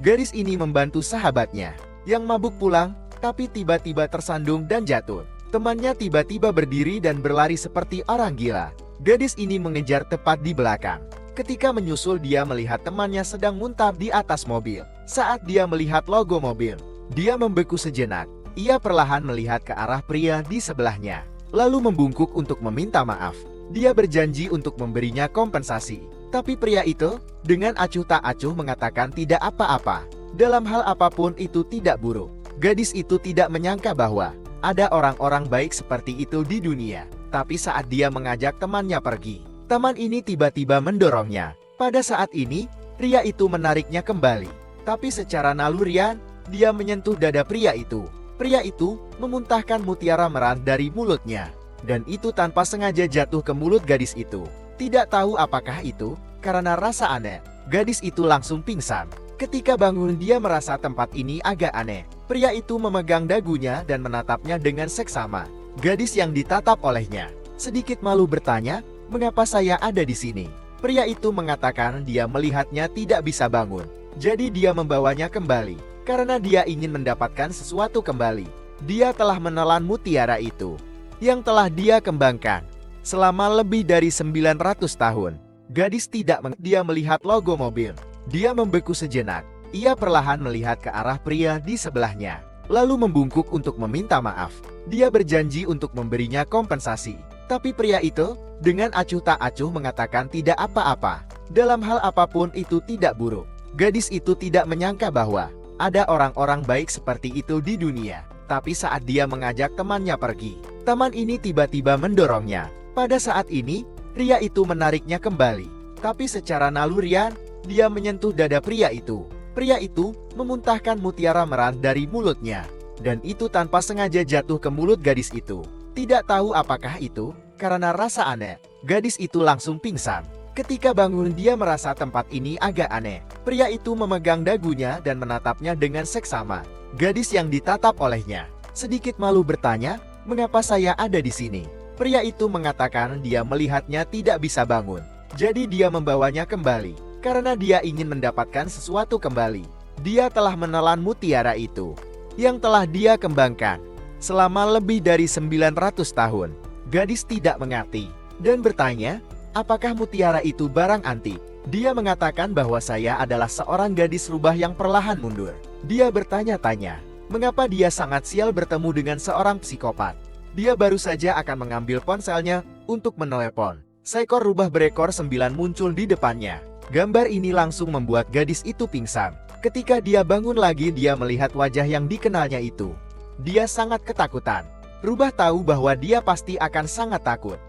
Gadis ini membantu sahabatnya yang mabuk pulang, tapi tiba-tiba tersandung dan jatuh. Temannya tiba-tiba berdiri dan berlari seperti orang gila. Gadis ini mengejar tepat di belakang. Ketika menyusul, dia melihat temannya sedang muntah di atas mobil. Saat dia melihat logo mobil, dia membeku sejenak. Ia perlahan melihat ke arah pria di sebelahnya, lalu membungkuk untuk meminta maaf. Dia berjanji untuk memberinya kompensasi. Tapi pria itu, dengan acuh tak acuh mengatakan tidak apa-apa. Dalam hal apapun itu tidak buruk. Gadis itu tidak menyangka bahwa ada orang-orang baik seperti itu di dunia. Tapi saat dia mengajak temannya pergi, teman ini tiba-tiba mendorongnya. Pada saat ini, pria itu menariknya kembali. Tapi secara nalurian, dia menyentuh dada pria itu. Pria itu memuntahkan mutiara merah dari mulutnya. Dan itu tanpa sengaja jatuh ke mulut gadis itu. Tidak tahu apakah itu, karena rasa aneh. Gadis itu langsung pingsan. Ketika bangun, dia merasa tempat ini agak aneh. Pria itu memegang dagunya dan menatapnya dengan seksama. Gadis yang ditatap olehnya sedikit malu bertanya, "Mengapa saya ada di sini?" Pria itu mengatakan dia melihatnya tidak bisa bangun. Jadi dia membawanya kembali, karena dia ingin mendapatkan sesuatu kembali. Dia telah menelan mutiara itu, yang telah dia kembangkan selama lebih dari 900 tahun. Gadis tidak dia melihat logo mobil. Dia membeku sejenak. Ia perlahan melihat ke arah pria di sebelahnya, lalu membungkuk untuk meminta maaf. Dia berjanji untuk memberinya kompensasi. Tapi pria itu, dengan acuh tak acuh mengatakan tidak apa-apa. Dalam hal apapun itu tidak buruk. Gadis itu tidak menyangka bahwa ada orang-orang baik seperti itu di dunia. Tapi saat dia mengajak temannya pergi, teman ini tiba-tiba mendorongnya. Pada saat ini, pria itu menariknya kembali. Tapi secara nalurian, dia menyentuh dada pria itu. Pria itu memuntahkan mutiara merah dari mulutnya. Dan itu tanpa sengaja jatuh ke mulut gadis itu. Tidak tahu apakah itu, karena rasa aneh. Gadis itu langsung pingsan. Ketika bangun, dia merasa tempat ini agak aneh. Pria itu memegang dagunya dan menatapnya dengan seksama. Gadis yang ditatap olehnya sedikit malu bertanya, "Mengapa saya ada di sini?" Pria itu mengatakan dia melihatnya tidak bisa bangun. Jadi dia membawanya kembali, karena dia ingin mendapatkan sesuatu kembali. Dia telah menelan mutiara itu, yang telah dia kembangkan selama lebih dari 900 tahun. Gadis tidak mengerti dan bertanya, apakah mutiara itu barang antik? Dia mengatakan bahwa saya adalah seorang gadis rubah yang perlahan mundur. Dia bertanya-tanya, mengapa dia sangat sial bertemu dengan seorang psikopat. Dia baru saja akan mengambil ponselnya untuk menelepon. Seekor rubah berekor 9 muncul di depannya. Gambar ini langsung membuat gadis itu pingsan. Ketika dia bangun lagi, dia melihat wajah yang dikenalnya itu. Dia sangat ketakutan. Rubah tahu bahwa dia pasti akan sangat takut.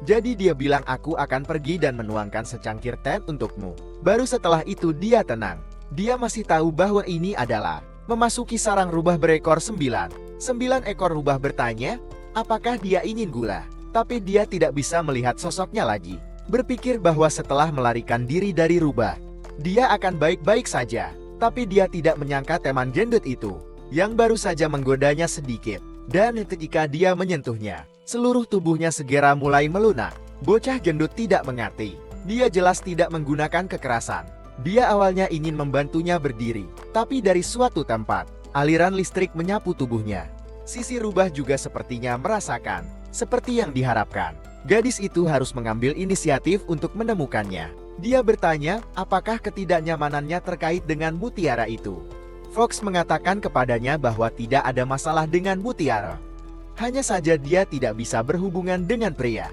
Jadi dia bilang, "Aku akan pergi dan menuangkan secangkir teh untukmu." Baru setelah itu dia tenang. Dia masih tahu bahwa ini adalah memasuki sarang rubah berekor 9. 9 ekor rubah bertanya, apakah dia ingin gula? Tapi dia tidak bisa melihat sosoknya lagi. Berpikir bahwa setelah melarikan diri dari rubah, dia akan baik-baik saja. Tapi dia tidak menyangka teman gendut itu, yang baru saja menggodanya sedikit. Dan ketika dia menyentuhnya, seluruh tubuhnya segera mulai melunak. Bocah gendut tidak mengerti. Dia jelas tidak menggunakan kekerasan. Dia awalnya ingin membantunya berdiri. Tapi dari suatu tempat, aliran listrik menyapu tubuhnya. Sisi rubah juga sepertinya merasakan seperti yang diharapkan. Gadis itu harus mengambil inisiatif untuk menemukannya. Dia bertanya, apakah ketidaknyamanannya terkait dengan mutiara itu. Fox mengatakan kepadanya bahwa tidak ada masalah dengan mutiara. Hanya saja dia tidak bisa berhubungan dengan pria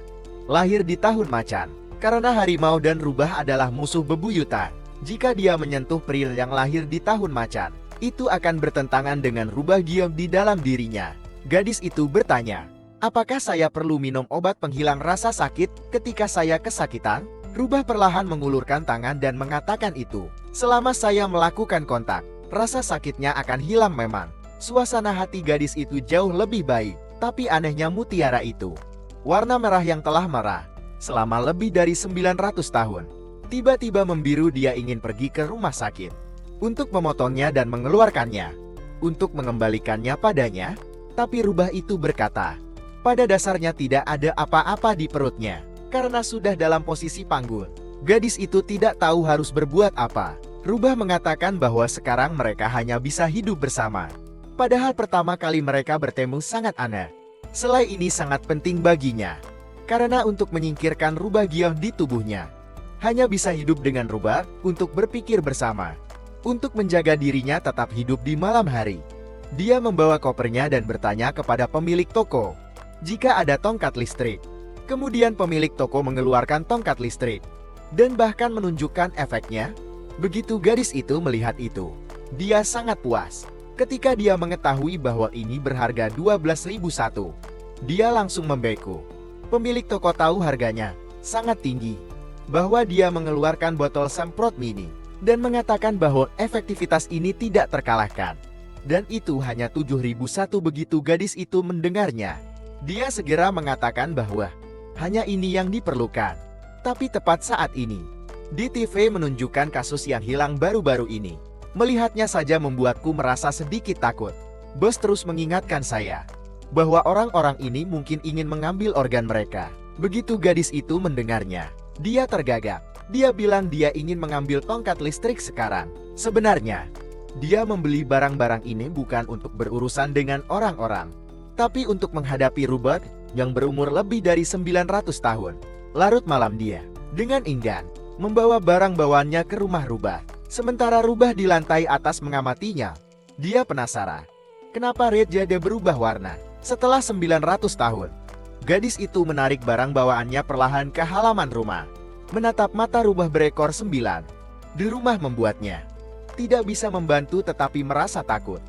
lahir di tahun macan. Karena harimau dan rubah adalah musuh bebuyutan. Jika dia menyentuh pria yang lahir di tahun macan, itu akan bertentangan dengan rubah giok di dalam dirinya. Gadis itu bertanya, apakah saya perlu minum obat penghilang rasa sakit ketika saya kesakitan? Rubah perlahan mengulurkan tangan dan mengatakan itu. Selama saya melakukan kontak, rasa sakitnya akan hilang memang. Suasana hati gadis itu jauh lebih baik. Tapi anehnya mutiara itu, warna merah yang telah merah selama lebih dari 900 tahun, tiba-tiba membiru. Dia ingin pergi ke rumah sakit untuk memotongnya dan mengeluarkannya, untuk mengembalikannya padanya. Tapi rubah itu berkata, pada dasarnya tidak ada apa-apa di perutnya, karena sudah dalam posisi panggul. Gadis itu tidak tahu harus berbuat apa. Rubah mengatakan bahwa sekarang mereka hanya bisa hidup bersama. Padahal pertama kali mereka bertemu sangat aneh. Selai ini sangat penting baginya. Karena untuk menyingkirkan rubah giong di tubuhnya, hanya bisa hidup dengan rubah untuk berpikir bersama. Untuk menjaga dirinya tetap hidup di malam hari. Dia membawa kopernya dan bertanya kepada pemilik toko jika ada tongkat listrik. Kemudian pemilik toko mengeluarkan tongkat listrik dan bahkan menunjukkan efeknya. Begitu gadis itu melihat itu, dia sangat puas. Ketika dia mengetahui bahwa ini berharga 12.001, dia langsung membeku. Pemilik toko tahu harganya sangat tinggi, bahwa dia mengeluarkan botol semprot mini dan mengatakan bahwa efektivitas ini tidak terkalahkan. Dan itu hanya 7.001. Begitu gadis itu mendengarnya, dia segera mengatakan bahwa hanya ini yang diperlukan. Tapi tepat saat ini, di TV menunjukkan kasus yang hilang baru-baru ini. Melihatnya saja membuatku merasa sedikit takut. Bos terus mengingatkan saya bahwa orang-orang ini mungkin ingin mengambil organ mereka. Begitu gadis itu mendengarnya, dia tergagap. Dia bilang dia ingin mengambil tongkat listrik sekarang. Sebenarnya, dia membeli barang-barang ini bukan untuk berurusan dengan orang-orang, tapi untuk menghadapi rubah yang berumur lebih dari 900 tahun. Larut malam dia, dengan enggan, membawa barang bawaannya ke rumah rubah. Sementara rubah di lantai atas mengamatinya. Dia penasaran, kenapa Red Jade berubah warna setelah 900 tahun. Gadis itu menarik barang bawaannya perlahan ke halaman rumah. Menatap mata rubah berekor 9 di rumah membuatnya tidak bisa membantu tetapi merasa takut.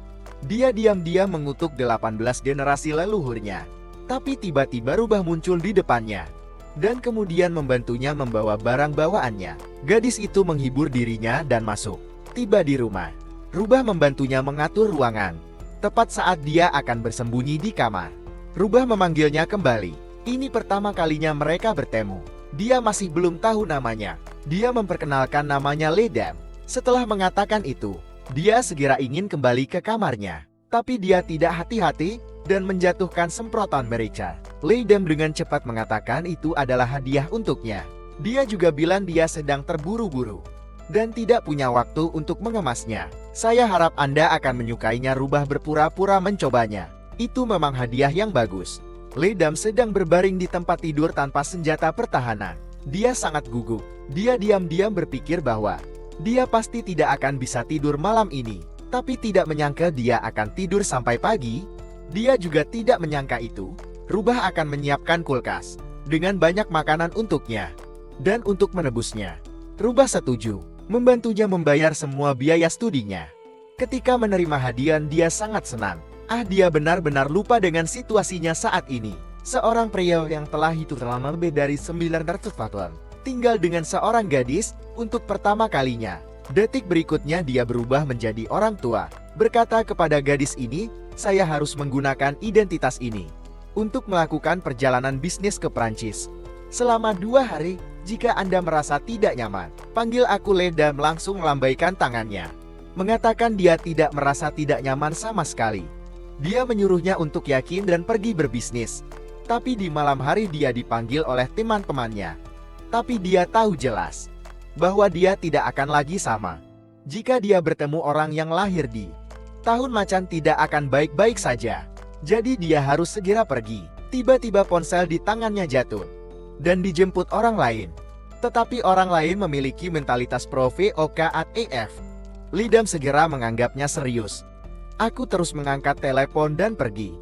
Dia diam-diam mengutuk 18 generasi leluhurnya. Tapi tiba-tiba rubah muncul di depannya dan kemudian membantunya membawa barang bawaannya. Gadis itu menghibur dirinya dan masuk. Tiba di rumah, rubah membantunya mengatur ruangan. Tepat saat dia akan bersembunyi di kamar, rubah memanggilnya kembali. Ini pertama kalinya mereka bertemu. Dia masih belum tahu namanya. Dia memperkenalkan namanya Ledam. Setelah mengatakan itu, dia segera ingin kembali ke kamarnya. Tapi dia tidak hati-hati dan menjatuhkan semprotan merica. Ledam dengan cepat mengatakan itu adalah hadiah untuknya. Dia juga bilang dia sedang terburu-buru dan tidak punya waktu untuk mengemasnya. Saya harap Anda akan menyukainya. Rubah berpura-pura mencobanya. Itu memang hadiah yang bagus. Ledam sedang berbaring di tempat tidur tanpa senjata pertahanan. Dia sangat gugup. Dia diam-diam berpikir bahwa dia pasti tidak akan bisa tidur malam ini. Tapi tidak menyangka dia akan tidur sampai pagi. Dia juga tidak menyangka itu rubah akan menyiapkan kulkas dengan banyak makanan untuknya. Dan untuk menebusnya, rubah setuju membantunya membayar semua biaya studinya. Ketika menerima hadiah, dia sangat senang. Dia benar-benar lupa dengan situasinya saat ini. Seorang pria yang telah hidup selama lebih dari 900 tahun tinggal dengan seorang gadis untuk pertama kalinya. Detik berikutnya dia berubah menjadi orang tua. Berkata kepada gadis ini, saya harus menggunakan identitas ini untuk melakukan perjalanan bisnis ke Prancis selama 2 hari. Jika Anda merasa tidak nyaman, panggil aku. Ledam langsung melambaikan tangannya, mengatakan dia tidak merasa tidak nyaman sama sekali. Dia menyuruhnya untuk yakin dan pergi berbisnis. Tapi di malam hari dia dipanggil oleh teman-temannya. Tapi dia tahu jelas bahwa dia tidak akan lagi sama jika dia bertemu orang yang lahir di tahun macan. Tidak akan baik-baik saja. Jadi dia harus segera pergi. Tiba-tiba ponsel di tangannya jatuh dan dijemput orang lain. Tetapi orang lain memiliki mentalitas PROVOKATEF. Ledam segera menganggapnya serius. Aku terus mengangkat telepon dan pergi.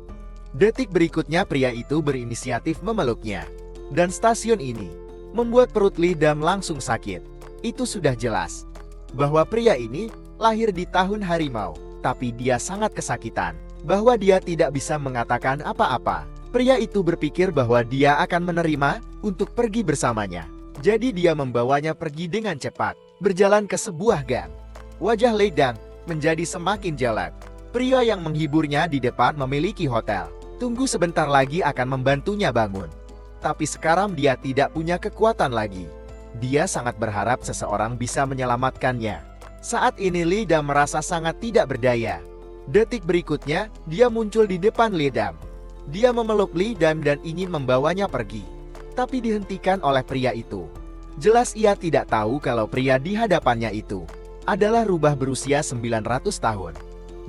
Detik berikutnya pria itu berinisiatif memeluknya. Dan stasiun ini membuat perut Ledam langsung sakit. Itu sudah jelas bahwa pria ini lahir di tahun harimau. Tapi dia sangat kesakitan bahwa dia tidak bisa mengatakan apa-apa. Pria itu berpikir bahwa dia akan menerima untuk pergi bersamanya. Jadi dia membawanya pergi dengan cepat, berjalan ke sebuah gang. Wajah Ledam menjadi semakin jelek. Pria yang menghiburnya di depan memiliki hotel. Tunggu sebentar lagi akan membantunya bangun. Tapi sekarang dia tidak punya kekuatan lagi. Dia sangat berharap seseorang bisa menyelamatkannya. Saat ini Ledam merasa sangat tidak berdaya. Detik berikutnya, dia muncul di depan Ledam. Dia memeluk Ledam dan ingin membawanya pergi. Tapi dihentikan oleh pria itu. Jelas ia tidak tahu kalau pria di hadapannya itu adalah rubah berusia 900 tahun.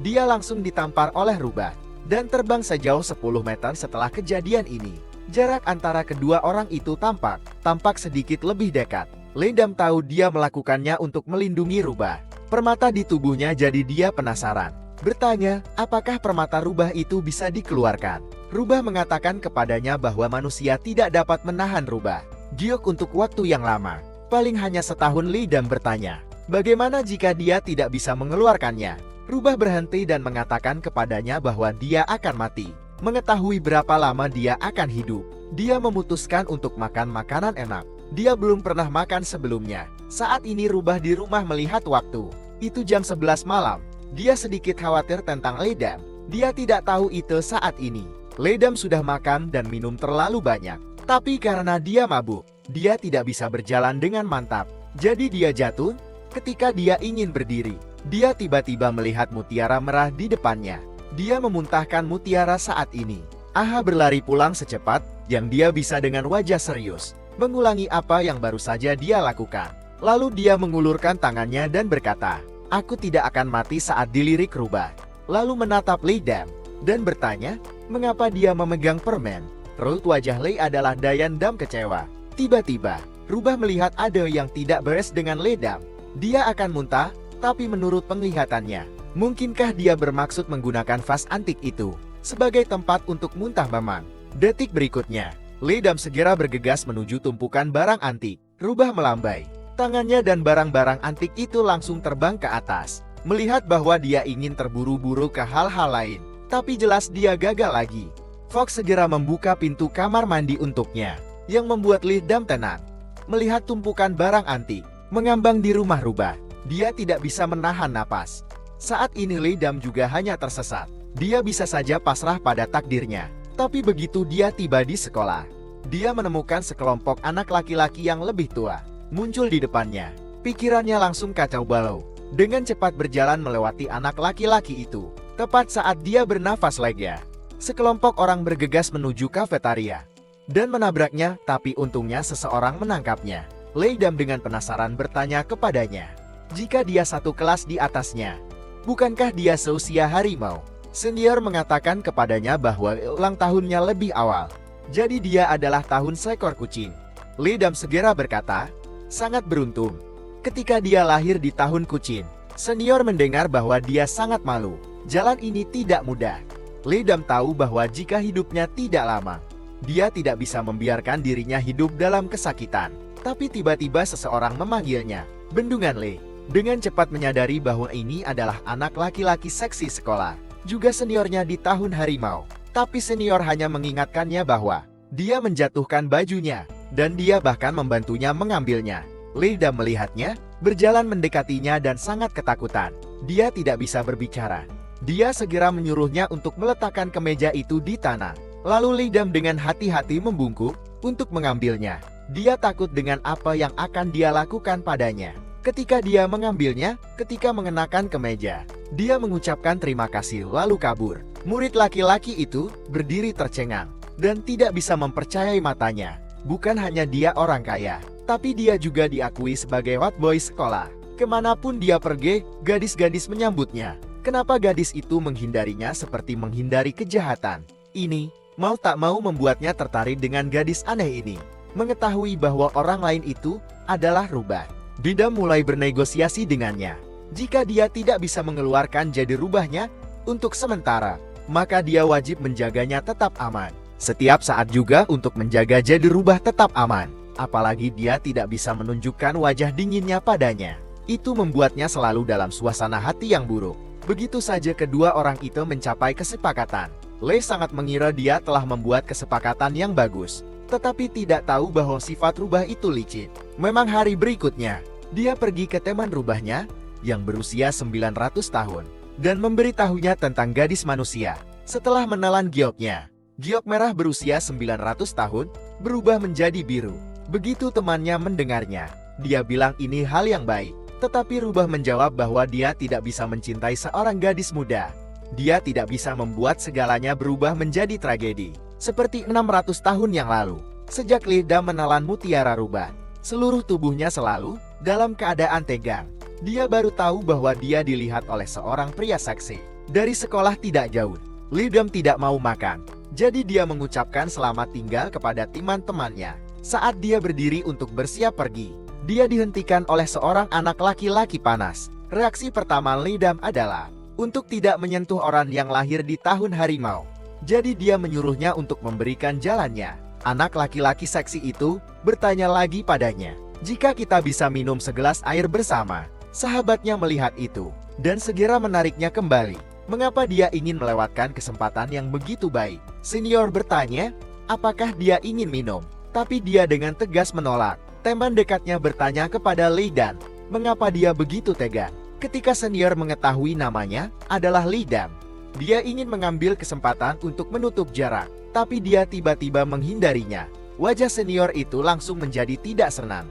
Dia langsung ditampar oleh rubah dan terbang sejauh 10 meter setelah kejadian ini. Jarak antara kedua orang itu tampak sedikit lebih dekat. Ledam tahu dia melakukannya untuk melindungi rubah. Permata di tubuhnya jadi dia penasaran. Bertanya, apakah permata rubah itu bisa dikeluarkan? Rubah mengatakan kepadanya bahwa manusia tidak dapat menahan rubah giok untuk waktu yang lama. Paling hanya setahun. Ledam bertanya, bagaimana jika dia tidak bisa mengeluarkannya? Rubah berhenti dan mengatakan kepadanya bahwa dia akan mati. Mengetahui berapa lama dia akan hidup, dia memutuskan untuk makan makanan enak. Dia belum pernah makan sebelumnya. Saat ini rubah di rumah melihat waktu. Itu jam 11 malam. Dia sedikit khawatir tentang Ledam. Dia tidak tahu itu saat ini Ledam sudah makan dan minum terlalu banyak. Tapi karena dia mabuk, dia tidak bisa berjalan dengan mantap. Jadi dia jatuh. Ketika dia ingin berdiri, dia tiba-tiba melihat mutiara merah di depannya. Dia memuntahkan mutiara saat ini. Aha berlari pulang secepat yang dia bisa dengan wajah serius, mengulangi apa yang baru saja dia lakukan. Lalu dia mengulurkan tangannya dan berkata, aku tidak akan mati saat dilirik rubah. Lalu menatap Ledam dan bertanya, mengapa dia memegang permen? Raut wajah Lei adalah Dayandam kecewa. Tiba-tiba, rubah melihat ada yang tidak beres dengan Ledam. Dia akan muntah, tapi menurut penglihatannya, mungkinkah dia bermaksud menggunakan vas antik itu sebagai tempat untuk muntah memang? Detik berikutnya, Ledam segera bergegas menuju tumpukan barang antik. Rubah melambai tangannya dan barang-barang antik itu langsung terbang ke atas. Melihat bahwa dia ingin terburu-buru ke hal-hal lain, tapi jelas dia gagal lagi. Fox segera membuka pintu kamar mandi untuknya, yang membuat Ledam tenang. Melihat tumpukan barang antik mengambang di rumah rubah, dia tidak bisa menahan napas. Saat ini Ledam juga hanya tersesat. Dia bisa saja pasrah pada takdirnya. Tapi begitu dia tiba di sekolah, dia menemukan sekelompok anak laki-laki yang lebih tua muncul di depannya. Pikirannya langsung kacau balau. Dengan cepat berjalan melewati anak laki-laki itu. Tepat saat dia bernafas lega, sekelompok orang bergegas menuju kafetaria dan menabraknya, tapi untungnya seseorang menangkapnya. Ledam dengan penasaran bertanya kepadanya, jika dia satu kelas di atasnya, bukankah dia seusia harimau? Senior mengatakan kepadanya bahwa ulang tahunnya lebih awal, jadi dia adalah tahun seekor kucing. Ledam segera berkata, sangat beruntung ketika dia lahir di tahun kucing. Senior mendengar bahwa dia sangat malu. Jalan ini tidak mudah. Ledam tahu bahwa jika hidupnya tidak lama, dia tidak bisa membiarkan dirinya hidup dalam kesakitan. Tapi tiba-tiba seseorang memanggilnya, Bendungan Le. Dengan cepat menyadari bahwa ini adalah anak laki-laki seksi sekolah, juga seniornya di tahun harimau. Tapi senior hanya mengingatkannya bahwa dia menjatuhkan bajunya, dan dia bahkan membantunya mengambilnya. Ledam melihatnya, berjalan mendekatinya dan sangat ketakutan. Dia tidak bisa berbicara. Dia segera menyuruhnya untuk meletakkan kemeja itu di tanah. Lalu Ledam dengan hati-hati membungkuk untuk mengambilnya. Dia takut dengan apa yang akan dia lakukan padanya. Ketika dia mengambilnya, ketika mengenakan kemeja, dia mengucapkan terima kasih lalu kabur. Murid laki-laki itu berdiri tercengang dan tidak bisa mempercayai matanya. Bukan hanya dia orang kaya, tapi dia juga diakui sebagai hot boy sekolah. Kemanapun dia pergi, gadis-gadis menyambutnya. Kenapa gadis itu menghindarinya seperti menghindari kejahatan? Ini, mau tak mau membuatnya tertarik dengan gadis aneh ini. Mengetahui bahwa orang lain itu adalah rubah, Ledam mulai bernegosiasi dengannya. Jika dia tidak bisa mengeluarkan jadi rubahnya untuk sementara, maka dia wajib menjaganya tetap aman. Setiap saat juga untuk menjaga jadi rubah tetap aman. Apalagi dia tidak bisa menunjukkan wajah dinginnya padanya. Itu membuatnya selalu dalam suasana hati yang buruk. Begitu saja kedua orang itu mencapai kesepakatan. Le sangat mengira dia telah membuat kesepakatan yang bagus, tetapi tidak tahu bahwa sifat rubah itu licin. Memang hari berikutnya, dia pergi ke teman rubahnya yang berusia 900 tahun dan memberitahunya tentang gadis manusia. Setelah menelan gioknya, giok merah berusia 900 tahun berubah menjadi biru. Begitu temannya mendengarnya, dia bilang ini hal yang baik. Tetapi rubah menjawab bahwa dia tidak bisa mencintai seorang gadis muda. Dia tidak bisa membuat segalanya berubah menjadi tragedi. Seperti 600 tahun yang lalu, sejak Ledam menelan mutiara rubah, Seluruh tubuhnya selalu dalam keadaan tegang. Dia baru tahu bahwa dia dilihat oleh seorang pria seksi. Dari sekolah tidak jauh, Lidam tidak mau makan. Jadi dia mengucapkan selamat tinggal kepada teman-temannya. Saat dia berdiri untuk bersiap pergi, dia dihentikan oleh seorang anak laki-laki panas. Reaksi pertama Lidam adalah untuk tidak menyentuh orang yang lahir di tahun harimau. Jadi dia menyuruhnya untuk memberikan jalannya. Anak laki-laki seksi itu bertanya lagi padanya, "Jika kita bisa minum segelas air bersama?" Sahabatnya melihat itu dan segera menariknya kembali. Mengapa dia ingin melewatkan kesempatan yang begitu baik? Senior bertanya, apakah dia ingin minum? Tapi dia dengan tegas menolak. Teman dekatnya bertanya kepada Lidam, mengapa dia begitu tega? Ketika senior mengetahui namanya adalah Lidam, dia ingin mengambil kesempatan untuk menutup jarak, tapi dia tiba-tiba menghindarinya. Wajah senior itu langsung menjadi tidak senang.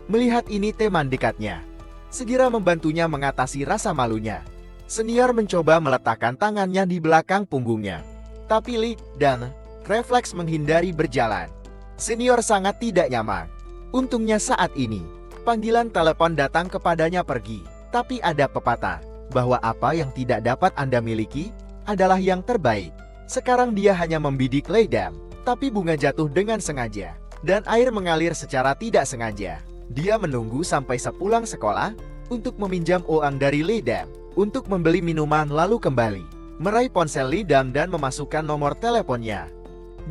Melihat ini teman dekatnya segera membantunya mengatasi rasa malunya. Senior mencoba meletakkan tangannya di belakang punggungnya, tapi Lidam refleks menghindari berjalan. Senior sangat tidak nyaman. Untungnya saat ini, panggilan telepon datang kepadanya pergi. Tapi ada pepatah, bahwa apa yang tidak dapat Anda miliki, adalah yang terbaik. Sekarang dia hanya membidik Lidam, tapi bunga jatuh dengan sengaja, dan air mengalir secara tidak sengaja. Dia menunggu sampai sepulang sekolah, untuk meminjam uang dari Lidam, untuk membeli minuman lalu kembali, meraih ponsel Lidam dan memasukkan nomor teleponnya.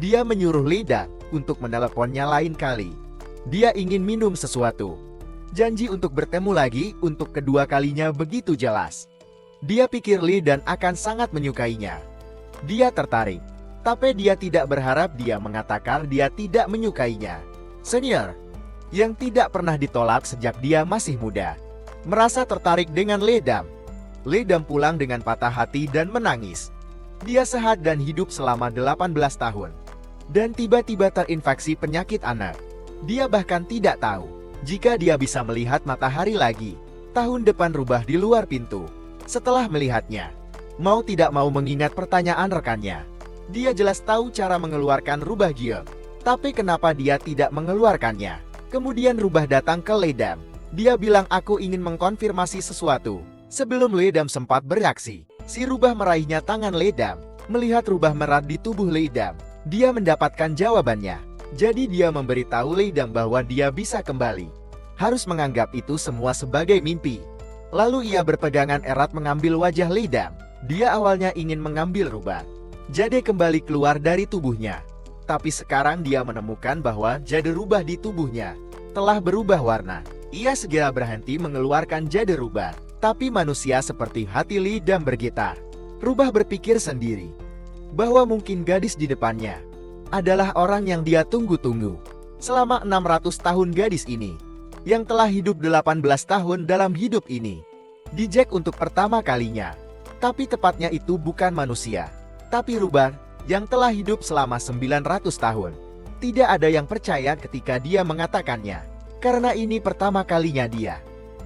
Dia menyuruh Lidam untuk meneleponnya lain kali. Dia ingin minum sesuatu. Janji untuk bertemu lagi untuk kedua kalinya begitu jelas. Dia pikir Lidam akan sangat menyukainya. Dia tertarik, tapi dia tidak berharap dia mengatakan dia tidak menyukainya. Senior, yang tidak pernah ditolak sejak dia masih muda, merasa tertarik dengan Lidam. Lidam pulang dengan patah hati dan menangis. Dia sehat dan hidup selama 18 tahun. Dan tiba-tiba terinfeksi penyakit anak. Dia bahkan tidak tahu jika dia bisa melihat matahari lagi. Tahun depan rubah di luar pintu. Setelah melihatnya, mau tidak mau mengingat pertanyaan rekannya. Dia jelas tahu cara mengeluarkan rubah giok. Tapi kenapa dia tidak mengeluarkannya? Kemudian rubah datang ke Lidam. Dia bilang, "Aku ingin mengkonfirmasi sesuatu." Sebelum Lidam sempat bereaksi, si rubah meraihnya tangan Lidam. Melihat rubah merat di tubuh Lidam, dia mendapatkan jawabannya. Jadi dia memberitahu Lidam bahwa dia bisa kembali. Harus menganggap itu semua sebagai mimpi. Lalu ia berpegangan erat mengambil wajah Lidam. Dia awalnya ingin mengambil rubah jade kembali keluar dari tubuhnya. Tapi sekarang dia menemukan bahwa jade rubah di tubuhnya telah berubah warna. Ia segera berhenti mengeluarkan jade rubah. Tapi manusia seperti hati Lidam bergetar. Rubah berpikir sendiri bahwa mungkin gadis di depannya adalah orang yang dia tunggu-tunggu. Selama 600 tahun gadis ini, yang telah hidup 18 tahun dalam hidup ini, dijek untuk pertama kalinya. Tapi tepatnya itu bukan manusia, tapi rubah yang telah hidup selama 900 tahun. Tidak ada yang percaya ketika dia mengatakannya, karena ini pertama kalinya dia.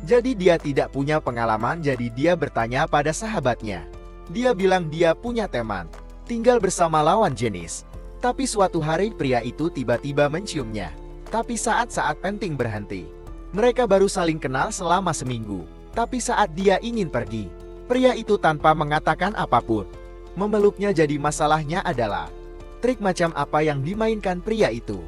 Jadi dia tidak punya pengalaman, jadi dia bertanya pada sahabatnya. Dia bilang dia punya teman, tinggal bersama lawan jenis. Tapi suatu hari pria itu tiba-tiba menciumnya. Tapi saat-saat penting berhenti. Mereka baru saling kenal selama seminggu. Tapi saat dia ingin pergi, pria itu tanpa mengatakan apapun memeluknya. Jadi masalahnya adalah trik macam apa yang dimainkan pria itu.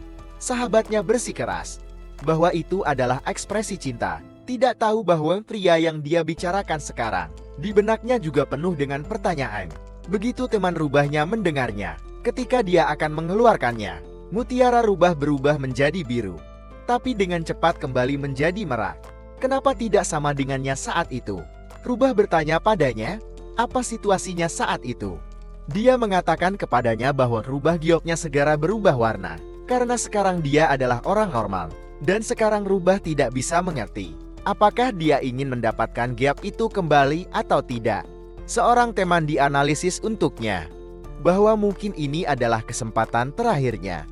Sahabatnya bersikeras bahwa itu adalah ekspresi cinta. Tidak tahu bahwa pria yang dia bicarakan sekarang di benaknya juga penuh dengan pertanyaan. Begitu teman rubahnya mendengarnya, ketika dia akan mengeluarkannya, mutiara rubah berubah menjadi biru, tapi dengan cepat kembali menjadi merah. Kenapa tidak sama dengannya saat itu? Rubah bertanya padanya, apa situasinya saat itu? Dia mengatakan kepadanya bahwa rubah gioknya segera berubah warna, karena sekarang dia adalah orang normal, dan sekarang rubah tidak bisa mengerti apakah dia ingin mendapatkan giok itu kembali atau tidak. Seorang teman dianalisis untuknya bahwa mungkin ini adalah kesempatan terakhirnya.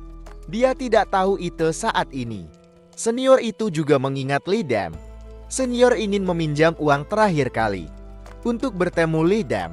Dia tidak tahu itu saat ini. Senior itu juga mengingat Lidam. Senior ingin meminjam uang terakhir kali untuk bertemu Lidam.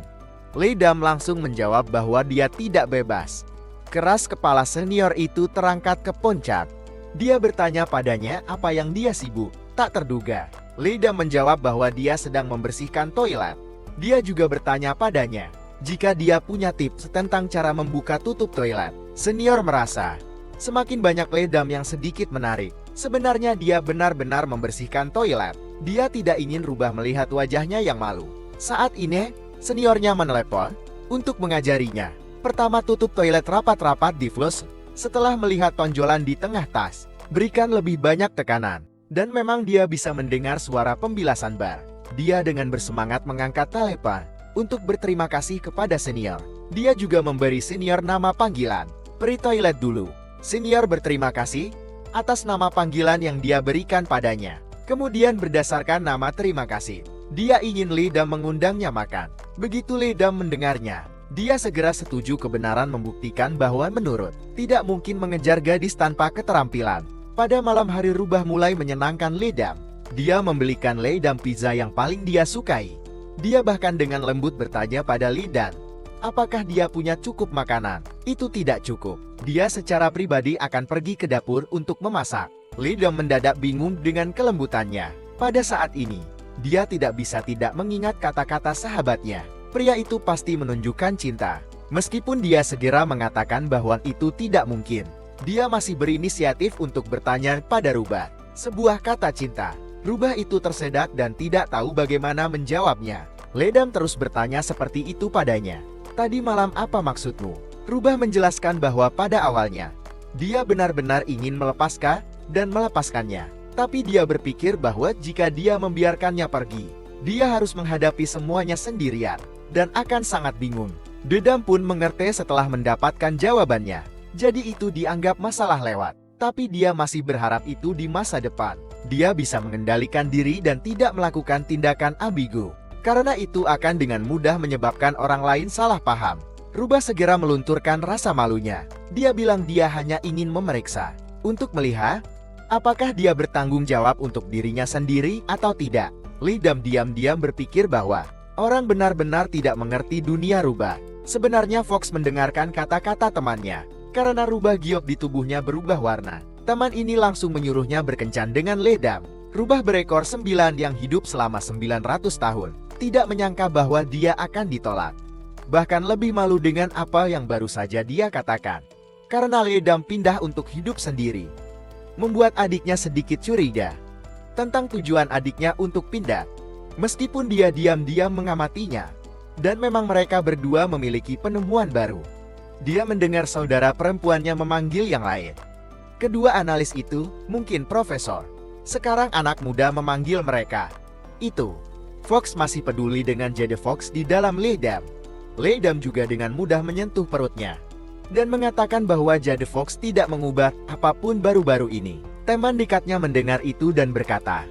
Lidam langsung menjawab bahwa dia tidak bebas. Keras kepala senior itu terangkat ke puncak. Dia bertanya padanya apa yang dia sibuk. Tak terduga, Lidam menjawab bahwa dia sedang membersihkan toilet. Dia juga bertanya padanya jika dia punya tips tentang cara membuka tutup toilet. Senior merasa semakin banyak Lidam yang sedikit menarik. Sebenarnya dia benar-benar membersihkan toilet. Dia tidak ingin rubah melihat wajahnya yang malu. Saat ini, seniornya menelepon untuk mengajarinya. Pertama, tutup toilet rapat-rapat di flush. Setelah melihat tonjolan di tengah tas, berikan lebih banyak tekanan. Dan memang dia bisa mendengar suara pembilasan bar. Dia dengan bersemangat mengangkat telepon untuk berterima kasih kepada senior. Dia juga memberi senior nama panggilan. Peri toilet dulu. Senior berterima kasih atas nama panggilan yang dia berikan padanya. Kemudian berdasarkan nama terima kasih, dia ingin Lidam mengundangnya makan. Begitu Lidam mendengarnya, dia segera setuju kebenaran membuktikan bahwa menurut tidak mungkin mengejar gadis tanpa keterampilan. Pada malam hari rubah mulai menyenangkan Lidam. Dia membelikan Lidam pizza yang paling dia sukai. Dia bahkan dengan lembut bertanya pada Lidam, apakah dia punya cukup makanan? Itu tidak cukup. Dia secara pribadi akan pergi ke dapur untuk memasak. Lidam mendadak bingung dengan kelembutannya. Pada saat ini, dia tidak bisa tidak mengingat kata-kata sahabatnya. Pria itu pasti menunjukkan cinta. Meskipun dia segera mengatakan bahwa itu tidak mungkin, dia masih berinisiatif untuk bertanya pada Rubah sebuah kata cinta. Rubah itu tersedak dan tidak tahu bagaimana menjawabnya. Lidam terus bertanya seperti itu padanya. Tadi malam apa maksudmu? Rubah menjelaskan bahwa pada awalnya, dia benar-benar ingin melepaskan dan melepaskannya. Tapi dia berpikir bahwa jika dia membiarkannya pergi, dia harus menghadapi semuanya sendirian dan akan sangat bingung. Dedam pun mengerti setelah mendapatkan jawabannya. Jadi itu dianggap masalah lewat. Tapi dia masih berharap itu di masa depan dia bisa mengendalikan diri dan tidak melakukan tindakan ambigu. Karena itu akan dengan mudah menyebabkan orang lain salah paham. Rubah segera melunturkan rasa malunya. Dia bilang dia hanya ingin memeriksa untuk melihat apakah dia bertanggung jawab untuk dirinya sendiri atau tidak. Lidam diam-diam berpikir bahwa orang benar-benar tidak mengerti dunia Rubah. Sebenarnya Fox mendengarkan kata-kata temannya. Karena rubah giok di tubuhnya berubah warna, teman ini langsung menyuruhnya berkencan dengan Lidam. Rubah berekor 9 yang hidup selama 900 tahun, tidak menyangka bahwa dia akan ditolak. Bahkan lebih malu dengan apa yang baru saja dia katakan. Karena Lidam pindah untuk hidup sendiri, membuat adiknya sedikit curiga tentang tujuan adiknya untuk pindah. Meskipun dia diam-diam mengamatinya, dan memang mereka berdua memiliki penemuan baru. Dia mendengar saudara perempuannya memanggil yang lain. Kedua analis itu mungkin profesor. Sekarang anak muda memanggil mereka. Itu. Fox masih peduli dengan Jade Fox di dalam Lidam. Lidam juga dengan mudah menyentuh perutnya dan mengatakan bahwa Jade Fox tidak mengubah apapun baru-baru ini. Teman dekatnya mendengar itu dan berkata,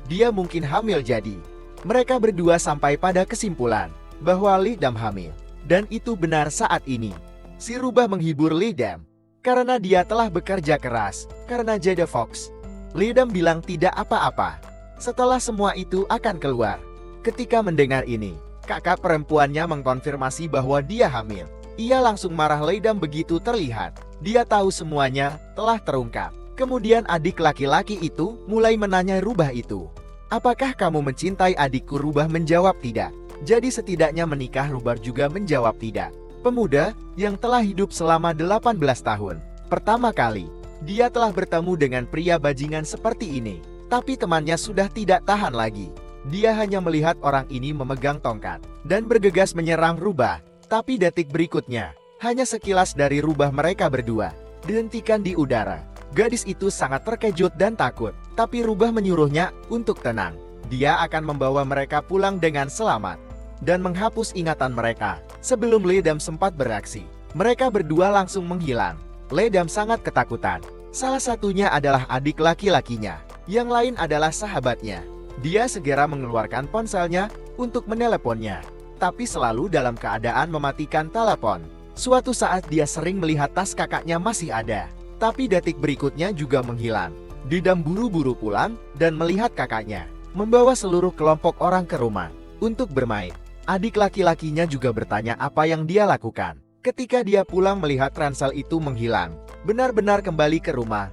dia mungkin hamil jadi. Mereka berdua sampai pada kesimpulan bahwa Lidam hamil. Dan itu benar saat ini. Si Rubah menghibur Lidam karena dia telah bekerja keras karena Jade Fox. Lidam bilang tidak apa-apa. Setelah semua itu akan keluar. Ketika mendengar ini, kakak perempuannya mengkonfirmasi bahwa dia hamil. Ia langsung marah. Lidam begitu terlihat dia tahu semuanya telah terungkap. Kemudian adik laki-laki itu mulai menanya Rubah itu, apakah kamu mencintai adikku? Rubah menjawab tidak. Jadi setidaknya menikah. Rubah juga menjawab tidak. Pemuda yang telah hidup selama 18 tahun. Pertama kali, dia telah bertemu dengan pria bajingan seperti ini. Tapi temannya sudah tidak tahan lagi. Dia hanya melihat orang ini memegang tongkat dan bergegas menyerang Rubah. Tapi detik berikutnya, hanya sekilas dari Rubah mereka berdua dihentikan di udara. Gadis itu sangat terkejut dan takut. Tapi Rubah menyuruhnya untuk tenang. Dia akan membawa mereka pulang dengan selamat dan menghapus ingatan mereka. Sebelum Lidam sempat bereaksi, mereka berdua langsung menghilang. Lidam sangat ketakutan. Salah satunya adalah adik laki-lakinya, yang lain adalah sahabatnya. Dia segera mengeluarkan ponselnya untuk meneleponnya, tapi selalu dalam keadaan mematikan telepon. Suatu saat dia sering melihat tas kakaknya masih ada, tapi detik berikutnya juga menghilang. Lidam buru-buru pulang dan melihat kakaknya membawa seluruh kelompok orang ke rumah untuk bermain. Adik laki-lakinya juga bertanya apa yang dia lakukan. Ketika dia pulang melihat ransel itu menghilang, benar-benar kembali ke rumah.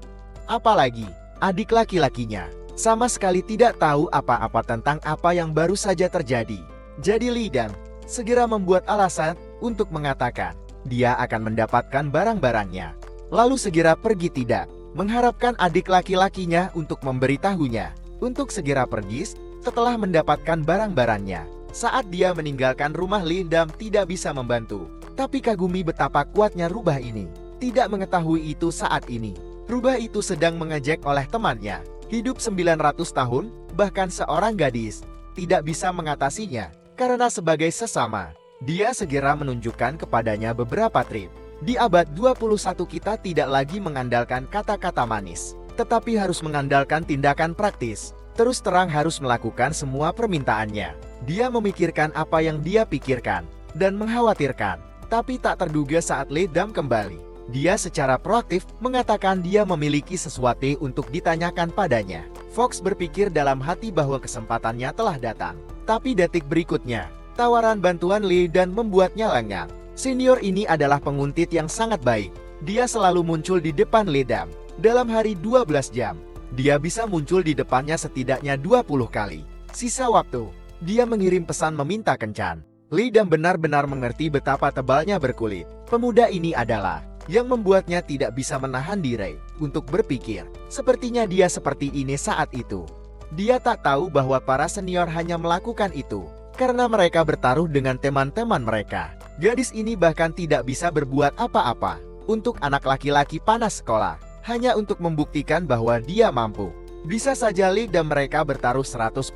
Apalagi, adik laki-lakinya sama sekali tidak tahu apa-apa tentang apa yang baru saja terjadi. Jadi Li Dam segera membuat alasan untuk mengatakan dia akan mendapatkan barang-barangnya. Lalu segera pergi tidak mengharapkan adik laki-lakinya untuk memberitahunya untuk segera pergi setelah mendapatkan barang-barangnya. Saat dia meninggalkan rumah, Li Dam tidak bisa membantu. Tapi kagumi betapa kuatnya rubah ini. Tidak mengetahui itu saat ini rubah itu sedang mengejek oleh temannya. Hidup 900 tahun, bahkan seorang gadis tidak bisa mengatasinya. Karena sebagai sesama, dia segera menunjukkan kepadanya beberapa trik. Di abad 21 kita tidak lagi mengandalkan kata-kata manis, tetapi harus mengandalkan tindakan praktis. Terus terang harus melakukan semua permintaannya. Dia memikirkan apa yang dia pikirkan dan mengkhawatirkan. Tapi tak terduga saat Li Dam kembali, dia secara proaktif mengatakan dia memiliki sesuatu untuk ditanyakan padanya. Fox berpikir dalam hati bahwa kesempatannya telah datang. Tapi detik berikutnya, tawaran bantuan Li Dan membuatnya lengah. Senior ini adalah penguntit yang sangat baik. Dia selalu muncul di depan Li Dam. Dalam hari 12 jam, dia bisa muncul di depannya setidaknya 20 kali. Sisa waktu, dia mengirim pesan meminta kencan. Li Dam benar-benar mengerti betapa tebalnya berkulit. Pemuda ini adalah yang membuatnya tidak bisa menahan diri untuk berpikir. Sepertinya dia seperti ini saat itu. Dia tak tahu bahwa para senior hanya melakukan itu karena mereka bertaruh dengan teman-teman mereka. Gadis ini bahkan tidak bisa berbuat apa-apa untuk anak laki-laki panas sekolah, hanya untuk membuktikan bahwa dia mampu. Bisa saja Li dan mereka bertaruh 100,001.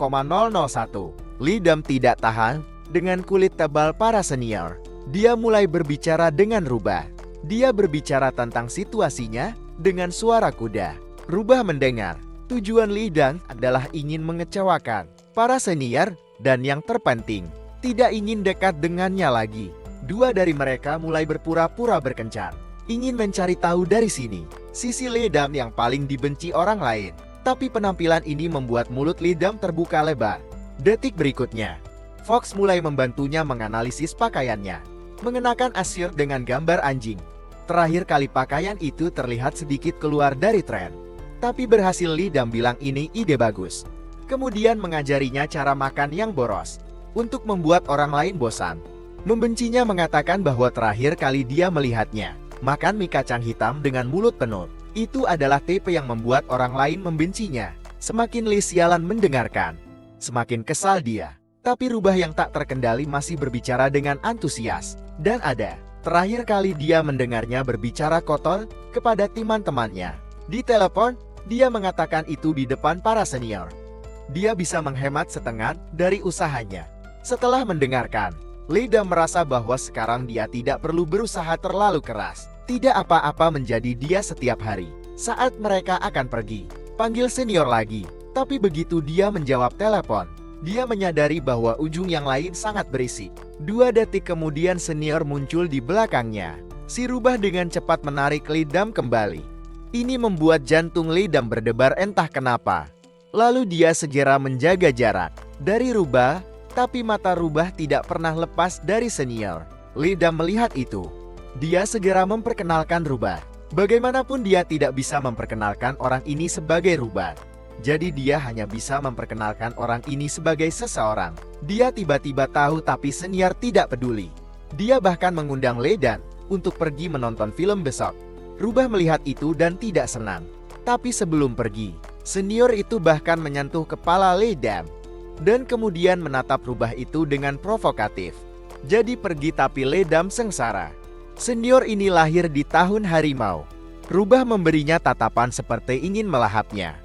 Li Dam tidak tahan dengan kulit tebal para senior. Dia mulai berbicara dengan rubah. Dia berbicara tentang situasinya dengan suara kuda. Rubah mendengar. Tujuan Li Dan adalah ingin mengecewakan para senior dan yang terpenting, tidak ingin dekat dengannya lagi. Dua dari mereka mulai berpura-pura berkencan, ingin mencari tahu dari sini sisi Li Dan yang paling dibenci orang lain. Tapi penampilan ini membuat mulut Li Dan terbuka lebar. Detik berikutnya, Fox mulai membantunya menganalisis pakaiannya, mengenakan asyur dengan gambar anjing. Terakhir kali pakaian itu terlihat sedikit keluar dari tren. Tapi berhasil Li Dan bilang ini ide bagus. Kemudian mengajarinya cara makan yang boros, untuk membuat orang lain bosan. Membencinya mengatakan bahwa terakhir kali dia melihatnya makan mie kacang hitam dengan mulut penuh. Itu adalah tipe yang membuat orang lain membencinya. Semakin Li sialan mendengarkan, semakin kesal dia. Tapi rubah yang tak terkendali masih berbicara dengan antusias. Dan terakhir kali dia mendengarnya berbicara kotor kepada teman-temannya. Di telepon, dia mengatakan itu di depan para senior. Dia bisa menghemat setengah dari usahanya. Setelah mendengarkan, Li Dan merasa bahwa sekarang dia tidak perlu berusaha terlalu keras. Tidak apa-apa menjadi dia setiap hari. Saat mereka akan pergi, panggil senior lagi. Tapi begitu dia menjawab telepon, dia menyadari bahwa ujung yang lain sangat berisik. 2 detik kemudian senior muncul di belakangnya. Si rubah dengan cepat menarik Li Dan kembali. Ini membuat jantung Li Dan berdebar entah kenapa. Lalu dia segera menjaga jarak dari rubah, tapi mata rubah tidak pernah lepas dari senior. Li Dan melihat itu. Dia segera memperkenalkan rubah. Bagaimanapun dia tidak bisa memperkenalkan orang ini sebagai rubah. Jadi dia hanya bisa memperkenalkan orang ini sebagai seseorang. Dia tiba-tiba tahu tapi senior tidak peduli. Dia bahkan mengundang Li Dan untuk pergi menonton film besok. Rubah melihat itu dan tidak senang. Tapi sebelum pergi, senior itu bahkan menyentuh kepala Li Dan. Dan kemudian menatap rubah itu dengan provokatif. Jadi pergi tapi Li Dan sengsara. Senior ini lahir di tahun harimau. Rubah memberinya tatapan seperti ingin melahapnya.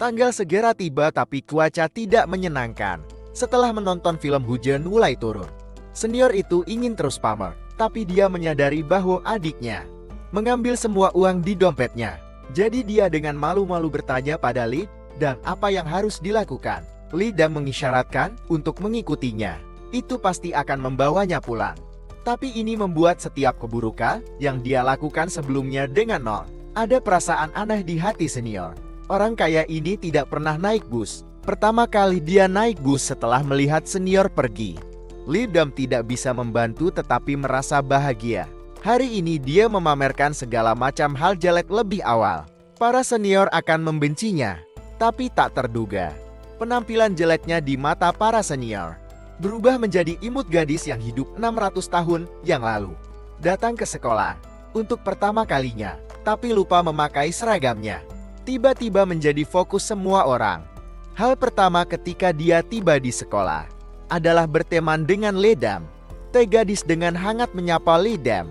Tanggal segera tiba tapi cuaca tidak menyenangkan. Setelah menonton film hujan mulai turun. Senior itu ingin terus pamer, tapi dia menyadari bahwa adiknya mengambil semua uang di dompetnya. Jadi dia dengan malu-malu bertanya pada Li Dan apa yang harus dilakukan. Li Dan mengisyaratkan untuk mengikutinya. Itu pasti akan membawanya pulang. Tapi ini membuat setiap keburukan yang dia lakukan sebelumnya dengan nol. Ada perasaan aneh di hati senior. Orang kaya ini tidak pernah naik bus. Pertama kali dia naik bus setelah melihat senior pergi. Li Dan tidak bisa membantu tetapi merasa bahagia. Hari ini dia memamerkan segala macam hal jelek lebih awal. Para senior akan membencinya, tapi tak terduga. Penampilan jeleknya di mata para senior berubah menjadi imut gadis yang hidup 600 tahun yang lalu. Datang ke sekolah untuk pertama kalinya, tapi lupa memakai seragamnya. Tiba-tiba menjadi fokus semua orang. Hal pertama ketika dia tiba di sekolah adalah berteman dengan Ledam. Gadis dengan hangat menyapa Ledam,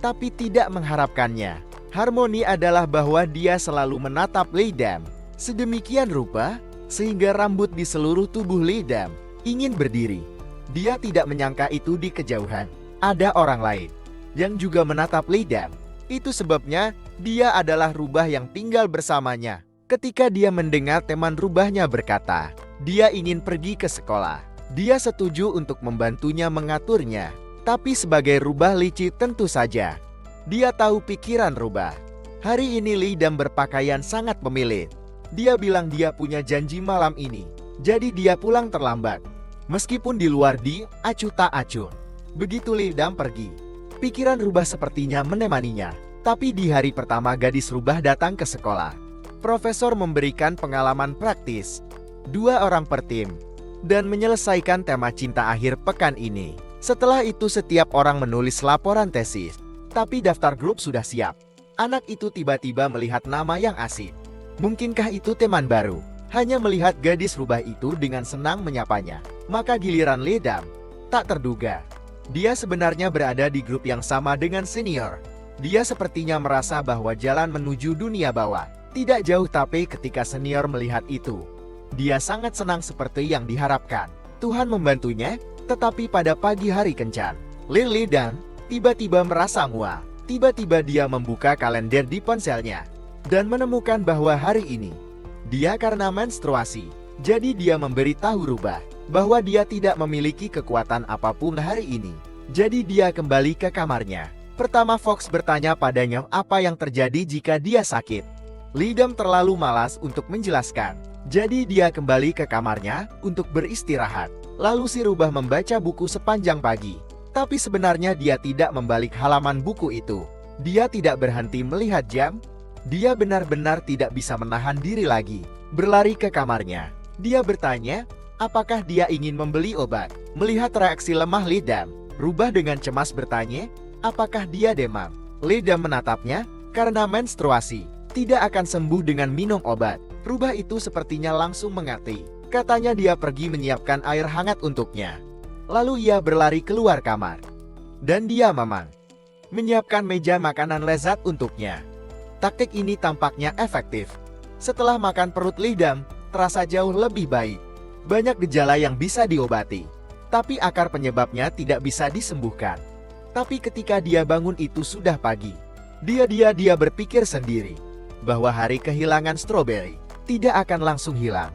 tapi tidak mengharapkannya. Harmoni adalah bahwa dia selalu menatap Ledam sedemikian rupa sehingga rambut di seluruh tubuh Ledam ingin berdiri. Dia tidak menyangka itu di kejauhan ada orang lain yang juga menatap Ledam. Itu sebabnya dia adalah rubah yang tinggal bersamanya. Ketika dia mendengar teman rubahnya berkata, dia ingin pergi ke sekolah. Dia setuju untuk membantunya mengaturnya. Tapi sebagai rubah licik tentu saja, dia tahu pikiran rubah. Hari ini Ledam berpakaian sangat pemilit. Dia bilang dia punya janji malam ini, jadi dia pulang terlambat. Meskipun di luar di acuh tak acuh. Begitu Ledam pergi, pikiran rubah sepertinya menemaninya. Tapi di hari pertama gadis rubah datang ke sekolah, profesor memberikan pengalaman praktis 2 orang per tim dan menyelesaikan tema cinta akhir pekan ini. Setelah itu setiap orang menulis laporan tesis. Tapi daftar grup sudah siap. Anak itu tiba-tiba melihat nama yang asing. Mungkinkah itu teman baru? Hanya melihat gadis rubah itu dengan senang menyapanya. Maka giliran Ledam, tak terduga. Dia sebenarnya berada di grup yang sama dengan senior. Dia sepertinya merasa bahwa jalan menuju dunia bawah tidak jauh, tapi ketika senior melihat itu, dia sangat senang seperti yang diharapkan. Tuhan membantunya, tetapi pada pagi hari kencan, Ledam tiba-tiba merasa mual. Tiba-tiba dia membuka kalender di ponselnya dan menemukan bahwa hari ini dia karena menstruasi. Jadi dia memberitahu rubah bahwa dia tidak memiliki kekuatan apapun hari ini. Jadi dia kembali ke kamarnya. Pertama Fox bertanya padanya apa yang terjadi jika dia sakit. Ledam terlalu malas untuk menjelaskan. Jadi dia kembali ke kamarnya untuk beristirahat. Lalu si rubah membaca buku sepanjang pagi. Tapi sebenarnya dia tidak membalik halaman buku itu. Dia tidak berhenti melihat jam. Dia benar-benar tidak bisa menahan diri lagi. Berlari ke kamarnya. Dia bertanya, apakah dia ingin membeli obat? Melihat reaksi lemah Ledam, rubah dengan cemas bertanya, apakah dia demam? Ledam menatapnya, karena menstruasi. Tidak akan sembuh dengan minum obat. Rubah itu sepertinya langsung mengerti. Katanya dia pergi menyiapkan air hangat untuknya. Lalu ia berlari keluar kamar. Dan dia memang menyiapkan meja makanan lezat untuknya. Taktik ini tampaknya efektif. Setelah makan perut Ledam terasa jauh lebih baik. Banyak gejala yang bisa diobati, tapi akar penyebabnya tidak bisa disembuhkan. Tapi ketika dia bangun itu sudah pagi. Dia berpikir sendiri bahwa hari kehilangan stroberi tidak akan langsung hilang.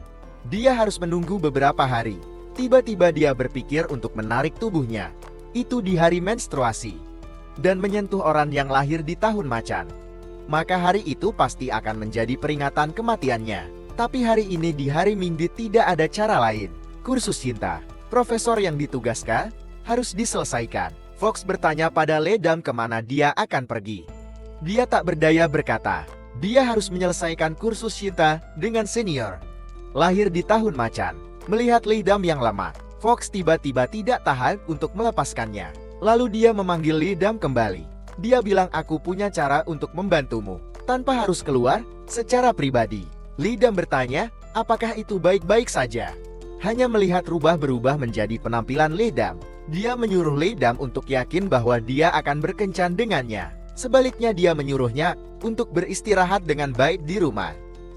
Dia harus menunggu beberapa hari. Tiba-tiba dia berpikir untuk menarik tubuhnya. Itu di hari menstruasi. Dan menyentuh orang yang lahir di tahun macan. Maka hari itu pasti akan menjadi peringatan kematiannya. Tapi hari ini di hari Minggu tidak ada cara lain. Kursus cinta, profesor yang ditugaskan, harus diselesaikan. Fox bertanya pada Ledam kemana dia akan pergi. Dia tak berdaya berkata, dia harus menyelesaikan kursus cinta dengan senior. Lahir di tahun macan. Melihat Ledam yang lemah, Fox tiba-tiba tidak tahan untuk melepaskannya. Lalu dia memanggil Ledam kembali. Dia bilang, aku punya cara untuk membantumu, tanpa harus keluar, secara pribadi. Ledam bertanya, apakah itu baik-baik saja? Hanya melihat rubah berubah menjadi penampilan Ledam, dia menyuruh Ledam untuk yakin bahwa dia akan berkencan dengannya. Sebaliknya dia menyuruhnya untuk beristirahat dengan baik di rumah.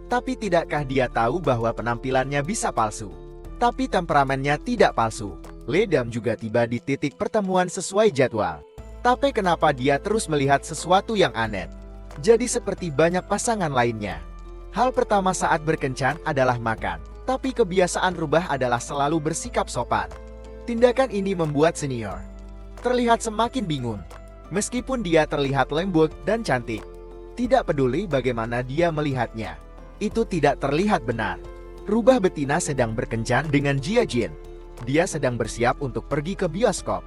Tapi tidakkah dia tahu bahwa penampilannya bisa palsu? Tapi temperamennya tidak palsu. Ledam juga tiba di titik pertemuan sesuai jadwal. Tapi kenapa dia terus melihat sesuatu yang aneh? Jadi seperti banyak pasangan lainnya. Hal pertama saat berkencan adalah makan. Tapi kebiasaan rubah adalah selalu bersikap sopan. Tindakan ini membuat senior terlihat semakin bingung. Meskipun dia terlihat lembut dan cantik, tidak peduli bagaimana dia melihatnya, itu tidak terlihat benar. Rubah betina sedang berkencan dengan Jia Jin. Dia sedang bersiap untuk pergi ke bioskop.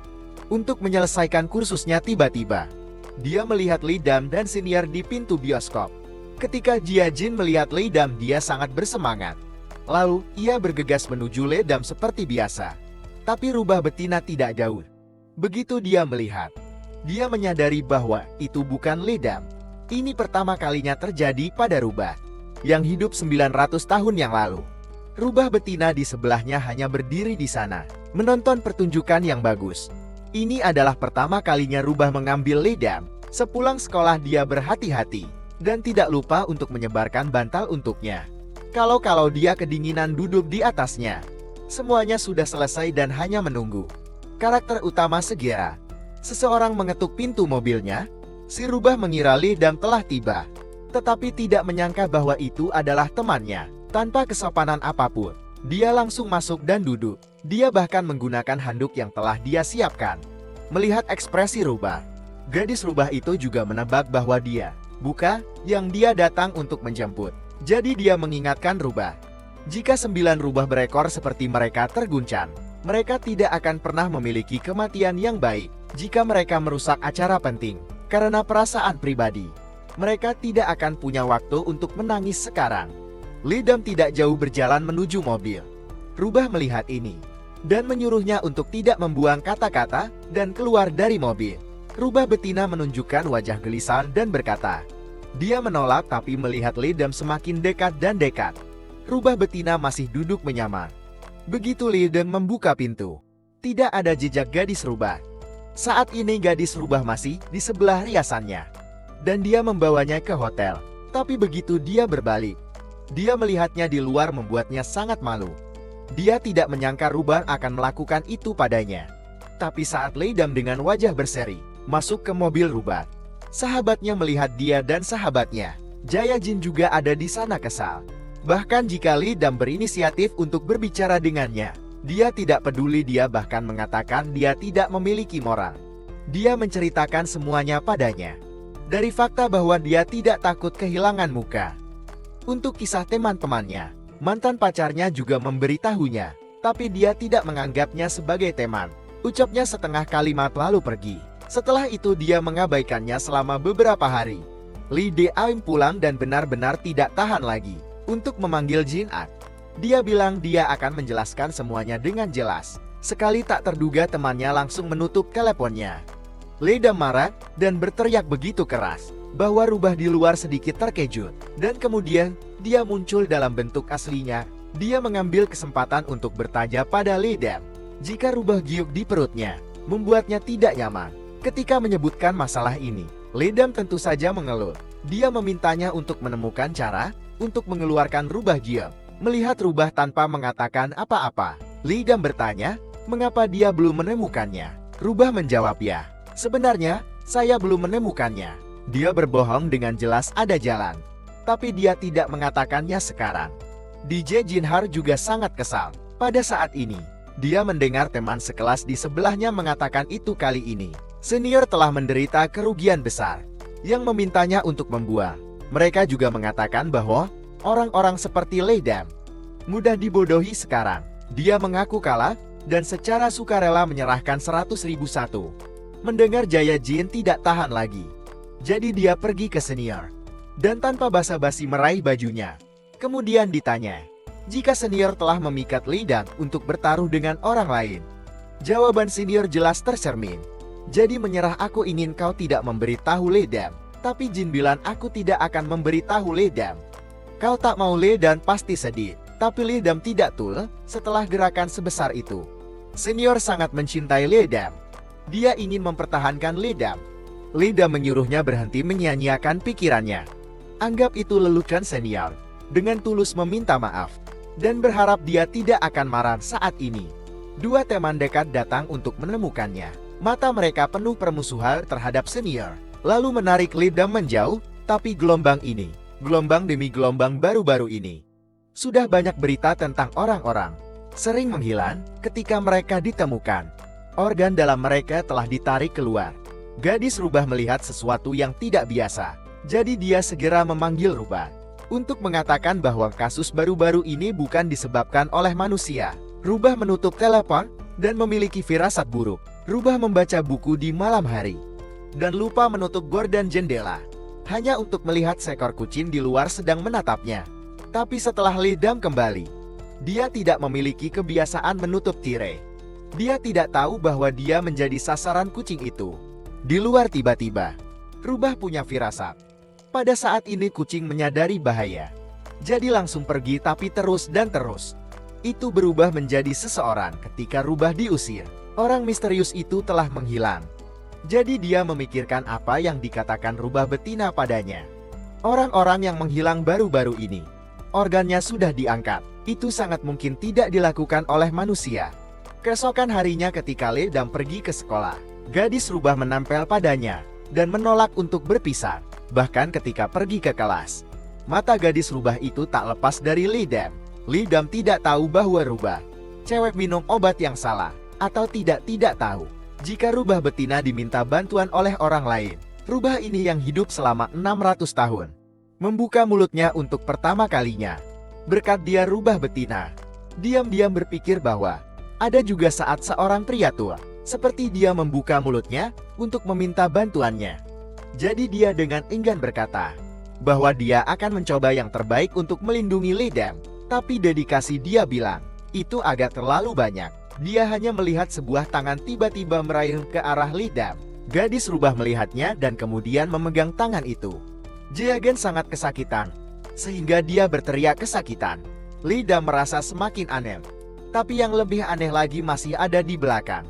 Untuk menyelesaikan kursusnya tiba-tiba dia melihat Ledam dan senior di pintu bioskop. Ketika Jia Jin melihat Lei Dam, dia sangat bersemangat. Lalu, ia bergegas menuju Lei Dam seperti biasa. Tapi rubah betina tidak jauh. Begitu dia melihat, dia menyadari bahwa itu bukan Lei Dam. Ini pertama kalinya terjadi pada rubah yang hidup 900 tahun yang lalu. Rubah betina di sebelahnya hanya berdiri di sana, menonton pertunjukan yang bagus. Ini adalah pertama kalinya rubah mengambil Lei Dam. Sepulang sekolah dia berhati-hati dan tidak lupa untuk menyebarkan bantal untuknya. Kalau dia kedinginan duduk di atasnya. Semuanya sudah selesai dan hanya menunggu. Karakter utama segera. Seseorang mengetuk pintu mobilnya. Si rubah mengira Lei Dam telah tiba, tetapi tidak menyangka bahwa itu adalah temannya. Tanpa kesopanan apapun, dia langsung masuk dan duduk. Dia bahkan menggunakan handuk yang telah dia siapkan. Melihat ekspresi rubah, gadis rubah itu juga menebak bahwa dia bukan yang dia datang untuk menjemput. Jadi dia mengingatkan rubah, jika 9 rubah berekor seperti mereka terguncang, mereka tidak akan pernah memiliki kematian yang baik. Jika mereka merusak acara penting karena perasaan pribadi, mereka tidak akan punya waktu untuk menangis sekarang. Lei Dam tidak jauh berjalan menuju mobil. Rubah melihat ini dan menyuruhnya untuk tidak membuang kata-kata dan keluar dari mobil. Rubah betina menunjukkan wajah gelisah dan berkata, dia menolak tapi melihat Lei Dam semakin dekat dan dekat. Rubah betina masih duduk menyamar. Begitu Lei Dam membuka pintu, tidak ada jejak gadis rubah. Saat ini gadis rubah masih di sebelah riasannya, dan dia membawanya ke hotel. Tapi begitu dia berbalik, dia melihatnya di luar membuatnya sangat malu. Dia tidak menyangka rubah akan melakukan itu padanya. Tapi saat Lei Dam dengan wajah berseri masuk ke mobil rubah, sahabatnya melihat dia dan sahabatnya Jia Jin juga ada di sana kesal. Bahkan jika Lei Dam berinisiatif untuk berbicara dengannya, dia tidak peduli. Dia bahkan mengatakan dia tidak memiliki moral. Dia menceritakan semuanya padanya. Dari fakta bahwa dia tidak takut kehilangan muka. Untuk kisah teman-temannya, mantan pacarnya juga memberitahunya, tapi dia tidak menganggapnya sebagai teman. Ucapnya setengah kalimat lalu pergi. Setelah itu dia mengabaikannya selama beberapa hari. Li Deaim pulang dan benar-benar tidak tahan lagi untuk memanggil Jin Ak. Dia bilang dia akan menjelaskan semuanya dengan jelas. Sekali tak terduga temannya langsung menutup teleponnya. Lei Dam marah dan berteriak begitu keras bahwa rubah di luar sedikit terkejut. Dan kemudian dia muncul dalam bentuk aslinya. Dia mengambil kesempatan untuk bertanya pada Lei Dam jika rubah giuk di perutnya membuatnya tidak nyaman. Ketika menyebutkan masalah ini, Lei Dam tentu saja mengeluh. Dia memintanya untuk menemukan cara untuk mengeluarkan rubah giuk. Melihat rubah tanpa mengatakan apa-apa, Lei Dam bertanya, mengapa dia belum menemukannya? Rubah menjawab, ya, sebenarnya saya belum menemukannya. Dia berbohong dengan jelas ada jalan, tapi dia tidak mengatakannya sekarang. DJ Jinhar juga sangat kesal. Pada saat ini, dia mendengar teman sekelas di sebelahnya mengatakan itu kali ini. Senior telah menderita kerugian besar, yang memintanya untuk membuang. Mereka juga mengatakan bahwa orang-orang seperti Lei Dam mudah dibodohi sekarang. Dia mengaku kalah dan secara sukarela menyerahkan 100.000 satu. Mendengar Jia Jin tidak tahan lagi. Jadi dia pergi ke senior dan tanpa basa-basi meraih bajunya. Kemudian ditanya jika senior telah memikat Lei Dam untuk bertaruh dengan orang lain. Jawaban senior jelas tercermin. Jadi menyerah, aku ingin kau tidak memberitahu Lei Dam. Tapi Jin bilang aku tidak akan memberitahu Lei Dam. Kau tak mau Lei Dam pasti sedih. Tapi Lei Dam tidak tul setelah gerakan sebesar itu. Senior sangat mencintai Lei Dam. Dia ingin mempertahankan Lei Dam. Lei Dam menyuruhnya berhenti menyia-nyiakan pikirannya. Anggap itu lelucon senior. Dengan tulus meminta maaf. Dan berharap dia tidak akan marah saat ini. Dua teman dekat datang untuk menemukannya. Mata mereka penuh permusuhan terhadap senior. Lalu menarik Lei Dam menjauh. Tapi gelombang ini, gelombang demi gelombang baru-baru ini, sudah banyak berita tentang orang-orang sering menghilang ketika mereka ditemukan. Organ dalam mereka telah ditarik keluar. Gadis rubah melihat sesuatu yang tidak biasa. Jadi dia segera memanggil rubah untuk mengatakan bahwa kasus baru-baru ini bukan disebabkan oleh manusia. Rubah menutup telepon dan memiliki firasat buruk. Rubah membaca buku di malam hari dan lupa menutup gorden jendela. hanya untuk melihat seekor kucing di luar sedang menatapnya. Tapi setelah Li Dam kembali, dia tidak memiliki kebiasaan menutup tirai. Dia tidak tahu bahwa dia menjadi sasaran kucing itu. Di luar tiba-tiba, rubah punya firasat. Pada saat ini kucing menyadari bahaya. Jadi langsung pergi tapi terus dan terus. Itu berubah menjadi seseorang ketika rubah diusir. Orang misterius itu telah menghilang. Jadi dia memikirkan apa yang dikatakan rubah betina padanya. Orang-orang yang menghilang baru-baru ini, organnya sudah diangkat. Itu sangat mungkin tidak dilakukan oleh manusia. Keesokan harinya ketika Li Dam pergi ke sekolah, gadis rubah menempel padanya dan menolak untuk berpisah. Bahkan ketika pergi ke kelas, mata gadis rubah itu tak lepas dari Li Dam. Li Dam tidak tahu bahwa rubah cewek minum obat yang salah atau tidak tahu. Jika rubah betina diminta bantuan oleh orang lain, rubah ini yang hidup selama 600 tahun membuka mulutnya untuk pertama kalinya. Berkat dia rubah betina diam-diam berpikir bahwa ada juga saat seorang pria tua seperti dia membuka mulutnya untuk meminta bantuannya. Jadi dia dengan enggan berkata bahwa dia akan mencoba yang terbaik untuk melindungi Li Dam. Tapi dedikasi dia bilang, itu agak terlalu banyak. Dia hanya melihat sebuah tangan tiba-tiba meraih ke arah Li Dam. Gadis rubah melihatnya dan kemudian memegang tangan itu. Jagan sangat kesakitan, sehingga dia berteriak kesakitan. Li Dam merasa semakin aneh. Tapi yang lebih aneh lagi masih ada di belakang.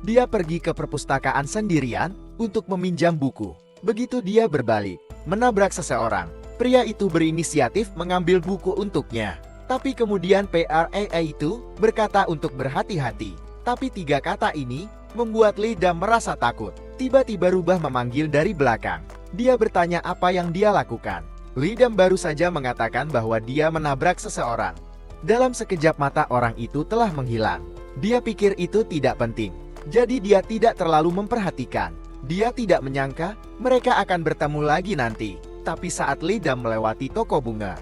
Dia pergi ke perpustakaan sendirian untuk meminjam buku. Begitu dia berbalik, menabrak seseorang. Pria itu berinisiatif mengambil buku untuknya. Tapi kemudian pria itu berkata untuk berhati-hati. Tapi 3 kata ini membuat Li Dam merasa takut. Tiba-tiba rubah memanggil dari belakang. Dia bertanya apa yang dia lakukan. Li Dam baru saja mengatakan bahwa dia menabrak seseorang. Dalam sekejap mata orang itu telah menghilang. Dia pikir itu tidak penting. Jadi dia tidak terlalu memperhatikan. Dia tidak menyangka mereka akan bertemu lagi nanti. Tapi saat Li Dam melewati toko bunga,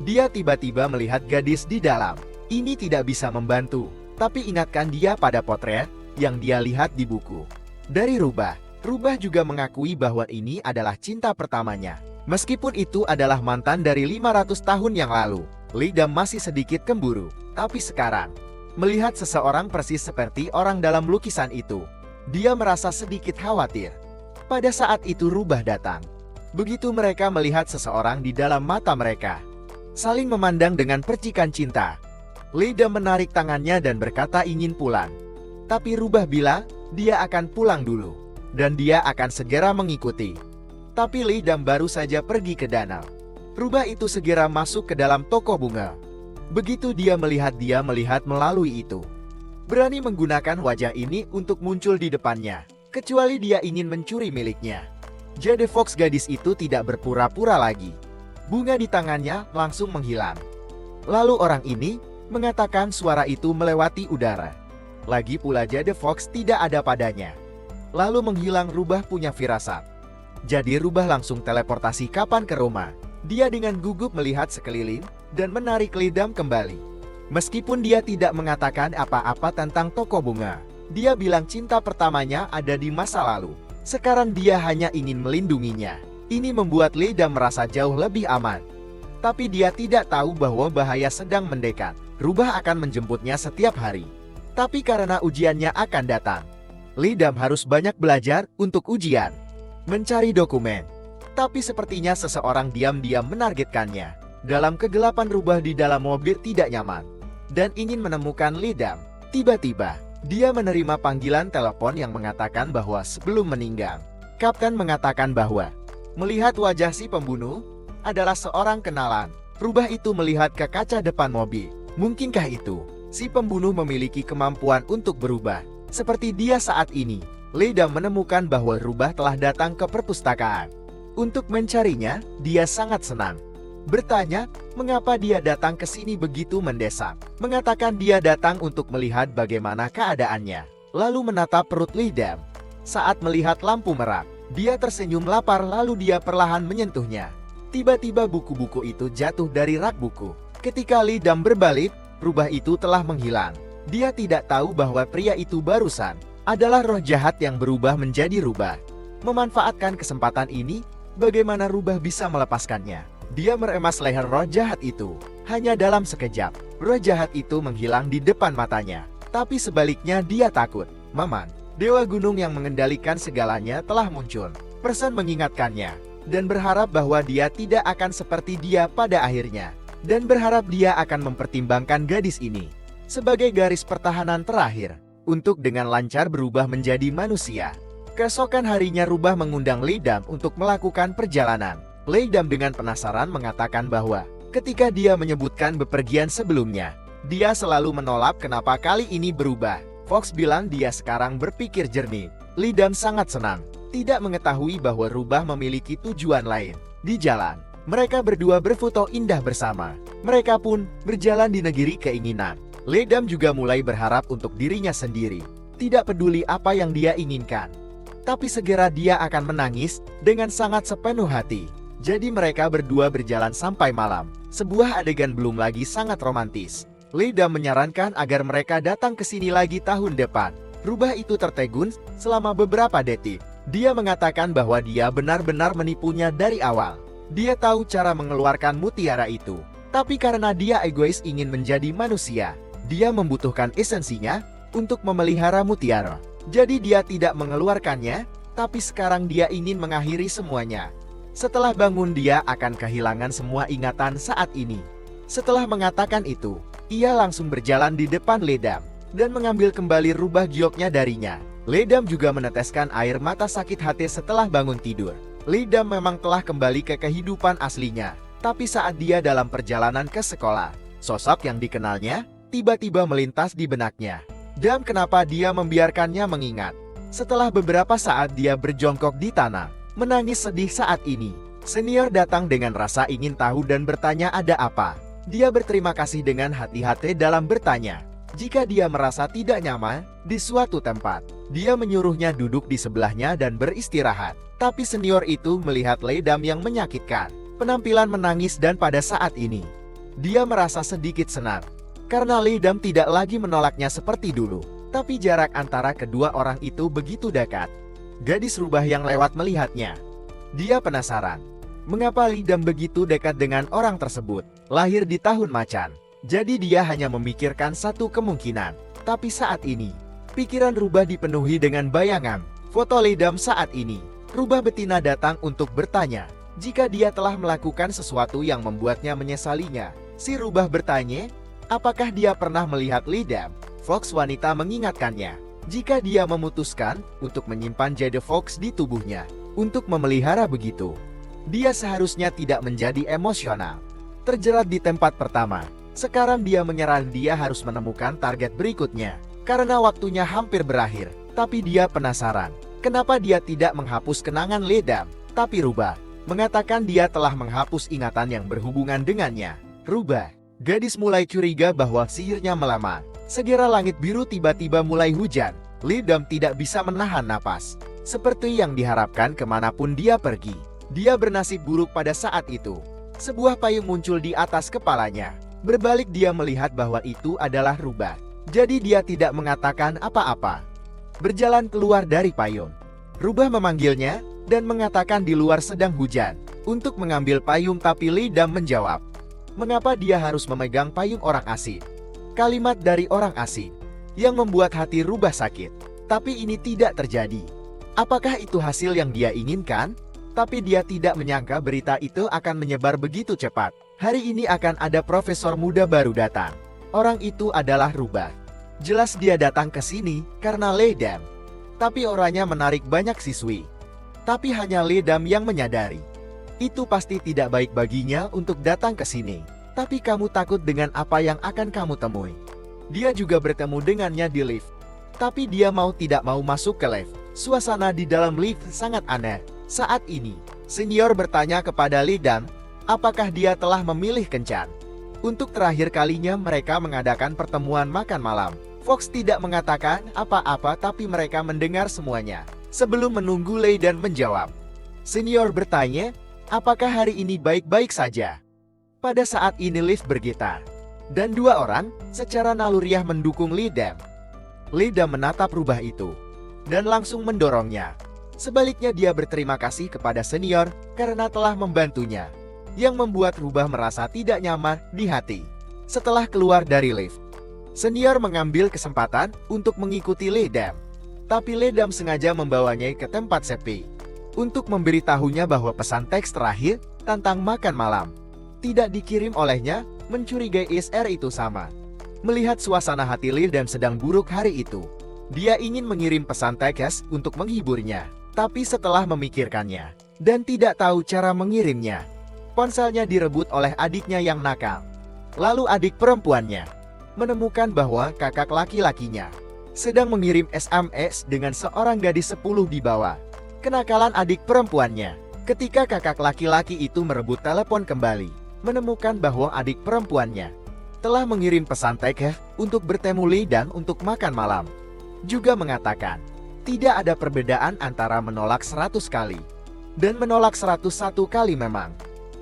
dia tiba-tiba melihat gadis di dalam. Ini tidak bisa membantu, tapi ingatkan dia pada potret yang dia lihat di buku. Dari rubah juga mengakui bahwa ini adalah cinta pertamanya. Meskipun itu adalah mantan dari 500 tahun yang lalu, Li Dam masih sedikit cemburu. Tapi sekarang, melihat seseorang persis seperti orang dalam lukisan itu, dia merasa sedikit khawatir. Pada saat itu rubah datang. Begitu mereka melihat seseorang di dalam mata mereka, saling memandang dengan percikan cinta. Li Dam menarik tangannya dan berkata ingin pulang. Tapi rubah bilang dia akan pulang dulu, dan dia akan segera mengikuti. Tapi Li Dam baru saja pergi ke danau. Rubah itu segera masuk ke dalam toko bunga. Begitu dia melihat melalui itu. Berani menggunakan wajah ini untuk muncul di depannya, kecuali dia ingin mencuri miliknya. Jade Fox gadis itu tidak berpura-pura lagi. Bunga di tangannya langsung menghilang. Lalu orang ini mengatakan suara itu melewati udara. Lagi pula Jade Fox tidak ada padanya. Lalu menghilang. Rubah punya firasat. Jadi rubah langsung teleportasi kapan ke rumah. Dia dengan gugup melihat sekeliling dan menarik Li Dam kembali. Meskipun dia tidak mengatakan apa-apa tentang toko bunga, dia bilang cinta pertamanya ada di masa lalu. Sekarang dia hanya ingin melindunginya. Ini membuat Li Dam merasa jauh lebih aman. Tapi dia tidak tahu bahwa bahaya sedang mendekat. Rubah akan menjemputnya setiap hari. Tapi karena ujiannya akan datang, Li Dam harus banyak belajar untuk ujian. Mencari dokumen. Tapi sepertinya seseorang diam-diam menargetkannya. Dalam kegelapan rubah di dalam mobil tidak nyaman dan ingin menemukan Li Dam. Tiba-tiba, dia menerima panggilan telepon yang mengatakan bahwa sebelum meninggal, Kapten mengatakan bahwa melihat wajah si pembunuh adalah seorang kenalan. Rubah itu melihat ke kaca depan mobil. Mungkinkah itu si pembunuh memiliki kemampuan untuk berubah seperti dia saat ini? Li Dam menemukan bahwa rubah telah datang ke perpustakaan. Untuk mencarinya, dia sangat senang. Bertanya, mengapa dia datang ke sini begitu mendesak. Mengatakan dia datang untuk melihat bagaimana keadaannya. Lalu menatap perut Li Dam. Saat melihat lampu merah, dia tersenyum lapar lalu dia perlahan menyentuhnya. Tiba-tiba buku-buku itu jatuh dari rak buku. Ketika Li Dam berbalik, rubah itu telah menghilang. Dia tidak tahu bahwa pria itu barusan adalah roh jahat yang berubah menjadi rubah. Memanfaatkan kesempatan ini, Bagaimana rubah bisa melepaskannya? Dia meremas leher roh jahat itu. Hanya dalam sekejap, roh jahat itu menghilang di depan matanya. Tapi sebaliknya dia takut. Maman, dewa gunung yang mengendalikan segalanya telah muncul. Person mengingatkannya, dan berharap bahwa dia tidak akan seperti dia pada akhirnya. Dan berharap dia akan mempertimbangkan gadis ini sebagai garis pertahanan terakhir, untuk dengan lancar berubah menjadi manusia. Keesokan harinya rubah mengundang Lei Dam untuk melakukan perjalanan. Lei Dam dengan penasaran mengatakan bahwa ketika dia menyebutkan bepergian sebelumnya, dia selalu menolak kenapa kali ini berubah. Fox bilang dia sekarang berpikir jernih. Lei Dam sangat senang, tidak mengetahui bahwa rubah memiliki tujuan lain. Di jalan, mereka berdua berfoto indah bersama. Mereka pun berjalan di negeri keinginan. Lei Dam juga mulai berharap untuk dirinya sendiri. Tidak peduli apa yang dia inginkan, tapi segera dia akan menangis dengan sangat sepenuh hati. Jadi mereka berdua berjalan sampai malam. Sebuah adegan belum lagi sangat romantis. Lei Dam menyarankan agar mereka datang ke sini lagi tahun depan. Rubah itu tertegun selama beberapa detik. Dia mengatakan bahwa dia benar-benar menipunya dari awal. Dia tahu cara mengeluarkan mutiara itu. Tapi karena dia egois ingin menjadi manusia, dia membutuhkan esensinya untuk memelihara mutiara. Jadi dia tidak mengeluarkannya, tapi sekarang dia ingin mengakhiri semuanya. Setelah bangun dia akan kehilangan semua ingatan saat ini. Setelah mengatakan itu, ia langsung berjalan di depan Lei Dam dan mengambil kembali rubah gioknya darinya. Lei Dam juga meneteskan air mata sakit hati setelah bangun tidur. Lei Dam memang telah kembali ke kehidupan aslinya, tapi saat dia dalam perjalanan ke sekolah, sosok yang dikenalnya tiba-tiba melintas di benaknya. Dan kenapa dia membiarkannya mengingat? Setelah beberapa saat dia berjongkok di tanah, menangis sedih saat ini. Senior datang dengan rasa ingin tahu dan bertanya ada apa. Dia berterima kasih dengan hati-hati dalam bertanya. Jika dia merasa tidak nyaman di suatu tempat, dia menyuruhnya duduk di sebelahnya dan beristirahat. Tapi senior itu melihat Lei Dam yang menyakitkan, penampilan menangis dan pada saat ini, dia merasa sedikit senang. Karena Lei Dam tidak lagi menolaknya seperti dulu. Tapi jarak antara kedua orang itu begitu dekat. Gadis rubah yang lewat melihatnya. Dia penasaran, mengapa Lei Dam begitu dekat dengan orang tersebut. Lahir di tahun macan, jadi dia hanya memikirkan satu kemungkinan. Tapi saat ini, pikiran rubah dipenuhi dengan bayangan foto Lei Dam saat ini. Rubah betina datang untuk bertanya jika dia telah melakukan sesuatu yang membuatnya menyesalinya. Si rubah bertanya, apakah dia pernah melihat Lei Dam? Fox wanita mengingatkannya, jika dia memutuskan untuk menyimpan jade Fox di tubuhnya, untuk memelihara begitu, dia seharusnya tidak menjadi emosional, terjerat di tempat pertama. Sekarang dia menyerah, dia harus menemukan target berikutnya, karena waktunya hampir berakhir. Tapi dia penasaran, kenapa dia tidak menghapus kenangan Lei Dam? Tapi rubah mengatakan dia telah menghapus ingatan yang berhubungan dengannya. Rubah, gadis mulai curiga bahwa sihirnya melamar. Segera langit biru tiba-tiba mulai hujan. Lei Dam tidak bisa menahan napas. Seperti yang diharapkan kemanapun dia pergi, dia bernasib buruk pada saat itu. Sebuah payung muncul di atas kepalanya. Berbalik dia melihat bahwa itu adalah rubah. Jadi dia tidak mengatakan apa-apa. Berjalan keluar dari payung. Rubah memanggilnya dan mengatakan di luar sedang hujan. Untuk mengambil payung, tapi Lei Dam menjawab, mengapa dia harus memegang payung orang asing? Kalimat dari orang asing yang membuat hati rubah sakit. Tapi ini tidak terjadi. Apakah itu hasil yang dia inginkan? Tapi dia tidak menyangka berita itu akan menyebar begitu cepat. Hari ini akan ada profesor muda baru datang. Orang itu adalah rubah. Jelas dia datang ke sini karena Lei Dam. Tapi orangnya menarik banyak siswi. Tapi hanya Lei Dam yang menyadari itu pasti tidak baik baginya untuk datang ke sini. Tapi kamu takut dengan apa yang akan kamu temui. Dia juga bertemu dengannya di lift. Tapi dia mau tidak mau masuk ke lift. Suasana di dalam lift sangat aneh. Saat ini, senior bertanya kepada Lei Dam, apakah dia telah memilih kencan. Untuk terakhir kalinya mereka mengadakan pertemuan makan malam. Fox tidak mengatakan apa-apa tapi mereka mendengar semuanya. Sebelum menunggu Lei Dam menjawab, senior bertanya, apakah hari ini baik-baik saja? Pada saat ini lift bergetar, dan dua orang secara naluriah mendukung Lei Dam. Lei Dam menatap rubah itu, dan langsung mendorongnya. Sebaliknya dia berterima kasih kepada senior karena telah membantunya, yang membuat Rubah merasa tidak nyaman di hati. Setelah keluar dari lift, senior mengambil kesempatan untuk mengikuti Ledam. Tapi Ledam sengaja membawanya ke tempat sepi untuk memberitahunya bahwa pesan teks terakhir tentang makan malam tidak dikirim olehnya. Mencurigai ISR itu sama. Melihat suasana hati Ledam sedang buruk hari itu, dia ingin mengirim pesan teks untuk menghiburnya. Tapi setelah memikirkannya dan tidak tahu cara mengirimnya, ponselnya direbut oleh adiknya yang nakal. Lalu adik perempuannya menemukan bahwa kakak laki-lakinya sedang mengirim SMS dengan seorang gadis 10 di bawah. Kenakalan adik perempuannya ketika kakak laki-laki itu merebut telepon kembali, menemukan bahwa adik perempuannya telah mengirim pesan teks untuk bertemu Ledam untuk makan malam. Juga mengatakan, tidak ada perbedaan antara menolak 100 kali dan menolak 101 kali memang.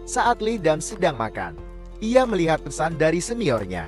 Saat Ledam sedang makan, ia melihat pesan dari seniornya,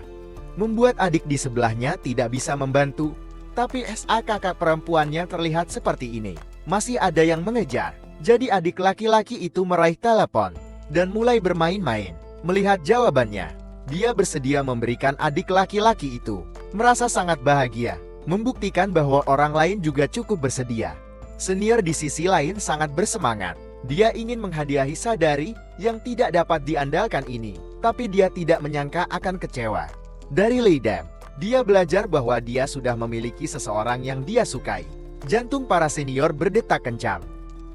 membuat adik di sebelahnya tidak bisa membantu. Tapi kakak perempuannya terlihat seperti ini. Masih ada yang mengejar. Jadi adik laki-laki itu meraih telepon dan mulai bermain-main. Melihat jawabannya, dia bersedia memberikan adik laki-laki itu. Merasa sangat bahagia, membuktikan bahwa orang lain juga cukup bersedia. Senior di sisi lain sangat bersemangat. Dia ingin menghadiahi Sadari yang tidak dapat diandalkan ini. Tapi dia tidak menyangka akan kecewa. Dari Ledam, dia belajar bahwa dia sudah memiliki seseorang yang dia sukai. Jantung para senior berdetak kencang.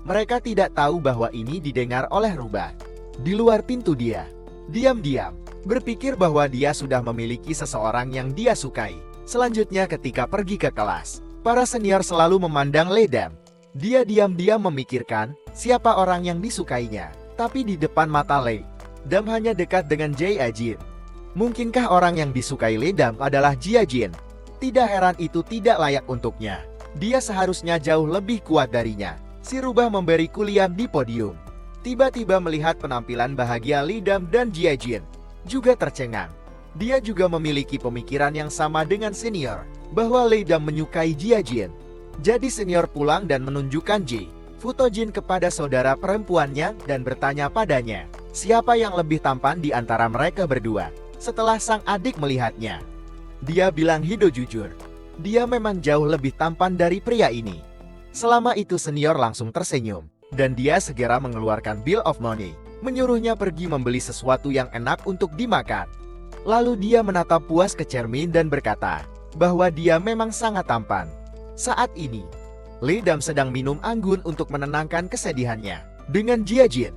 Mereka tidak tahu bahwa ini didengar oleh Rubah. Di luar pintu dia diam-diam berpikir bahwa dia sudah memiliki seseorang yang dia sukai. Selanjutnya ketika pergi ke kelas, para senior selalu memandang Ledam. Dia diam-diam memikirkan siapa orang yang disukainya. Tapi di depan mata Ledam hanya dekat dengan Jae-jin. Mungkinkah orang yang disukai Ledam adalah Jae-jin? Tidak heran itu tidak layak untuknya. Dia seharusnya jauh lebih kuat darinya. Si Rubah memberi kuliah di podium. Tiba-tiba melihat penampilan bahagia Ledam dan Jae-jin, juga tercengang. Dia juga memiliki pemikiran yang sama dengan senior, bahwa Ledam menyukai Jae-jin. Jadi senior pulang dan menunjukkan Futojin kepada saudara perempuannya dan bertanya padanya, siapa yang lebih tampan di antara mereka berdua. Setelah sang adik melihatnya, dia bilang Hido jujur, dia memang jauh lebih tampan dari pria ini. Selama itu senior langsung tersenyum. Dan dia segera mengeluarkan bill of money, menyuruhnya pergi membeli sesuatu yang enak untuk dimakan. Lalu dia menatap puas ke cermin dan berkata, bahwa dia memang sangat tampan. Saat ini, Ledam sedang minum anggun untuk menenangkan kesedihannya dengan Jae-jin.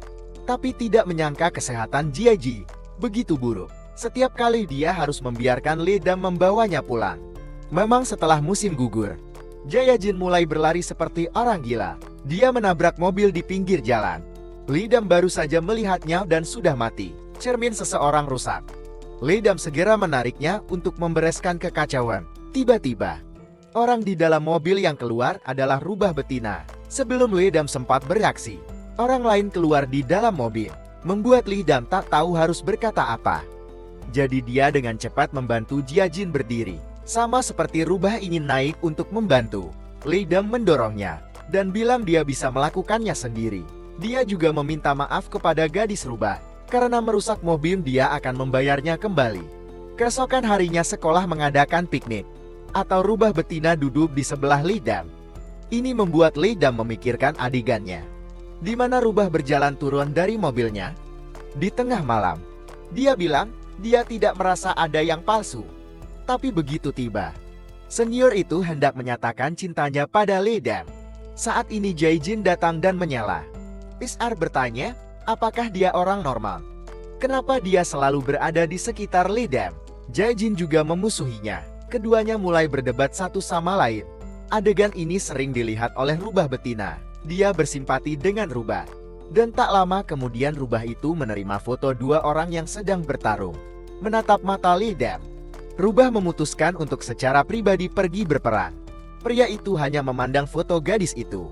Tapi tidak menyangka kesehatan Jae-jin begitu buruk. Setiap kali dia harus membiarkan Ledam membawanya pulang. Memang setelah musim gugur, Jae-jin mulai berlari seperti orang gila. Dia menabrak mobil di pinggir jalan. Ledam baru saja melihatnya dan sudah mati. Cermin seseorang rusak. Ledam segera menariknya untuk membereskan kekacauan. Tiba-tiba, orang di dalam mobil yang keluar adalah Rubah betina. Sebelum Ledam sempat bereaksi, orang lain keluar di dalam mobil, membuat Ledam tak tahu harus berkata apa. Jadi dia dengan cepat membantu Jae-jin berdiri. Sama seperti Rubah ingin naik untuk membantu, Ledam mendorongnya dan bilang dia bisa melakukannya sendiri. Dia juga meminta maaf kepada gadis Rubah karena merusak mobil. Dia akan membayarnya kembali. Keesokan harinya sekolah mengadakan piknik, atau Rubah betina duduk di sebelah Ledam. Ini membuat Ledam memikirkan adegannya, di mana Rubah berjalan turun dari mobilnya di tengah malam. Dia bilang dia tidak merasa ada yang palsu. Tapi begitu tiba, senior itu hendak menyatakan cintanya pada Ledam. Saat ini Jae-jin datang dan menyela. Isar bertanya, apakah dia orang normal? Kenapa dia selalu berada di sekitar Ledam? Jae-jin juga memusuhinya. Keduanya mulai berdebat satu sama lain. Adegan ini sering dilihat oleh Rubah betina. Dia bersimpati dengan Rubah. Dan tak lama kemudian Rubah itu menerima foto dua orang yang sedang bertarung. Menatap mata Ledam, Rubah memutuskan untuk secara pribadi pergi berperang. Pria itu hanya memandang foto gadis itu,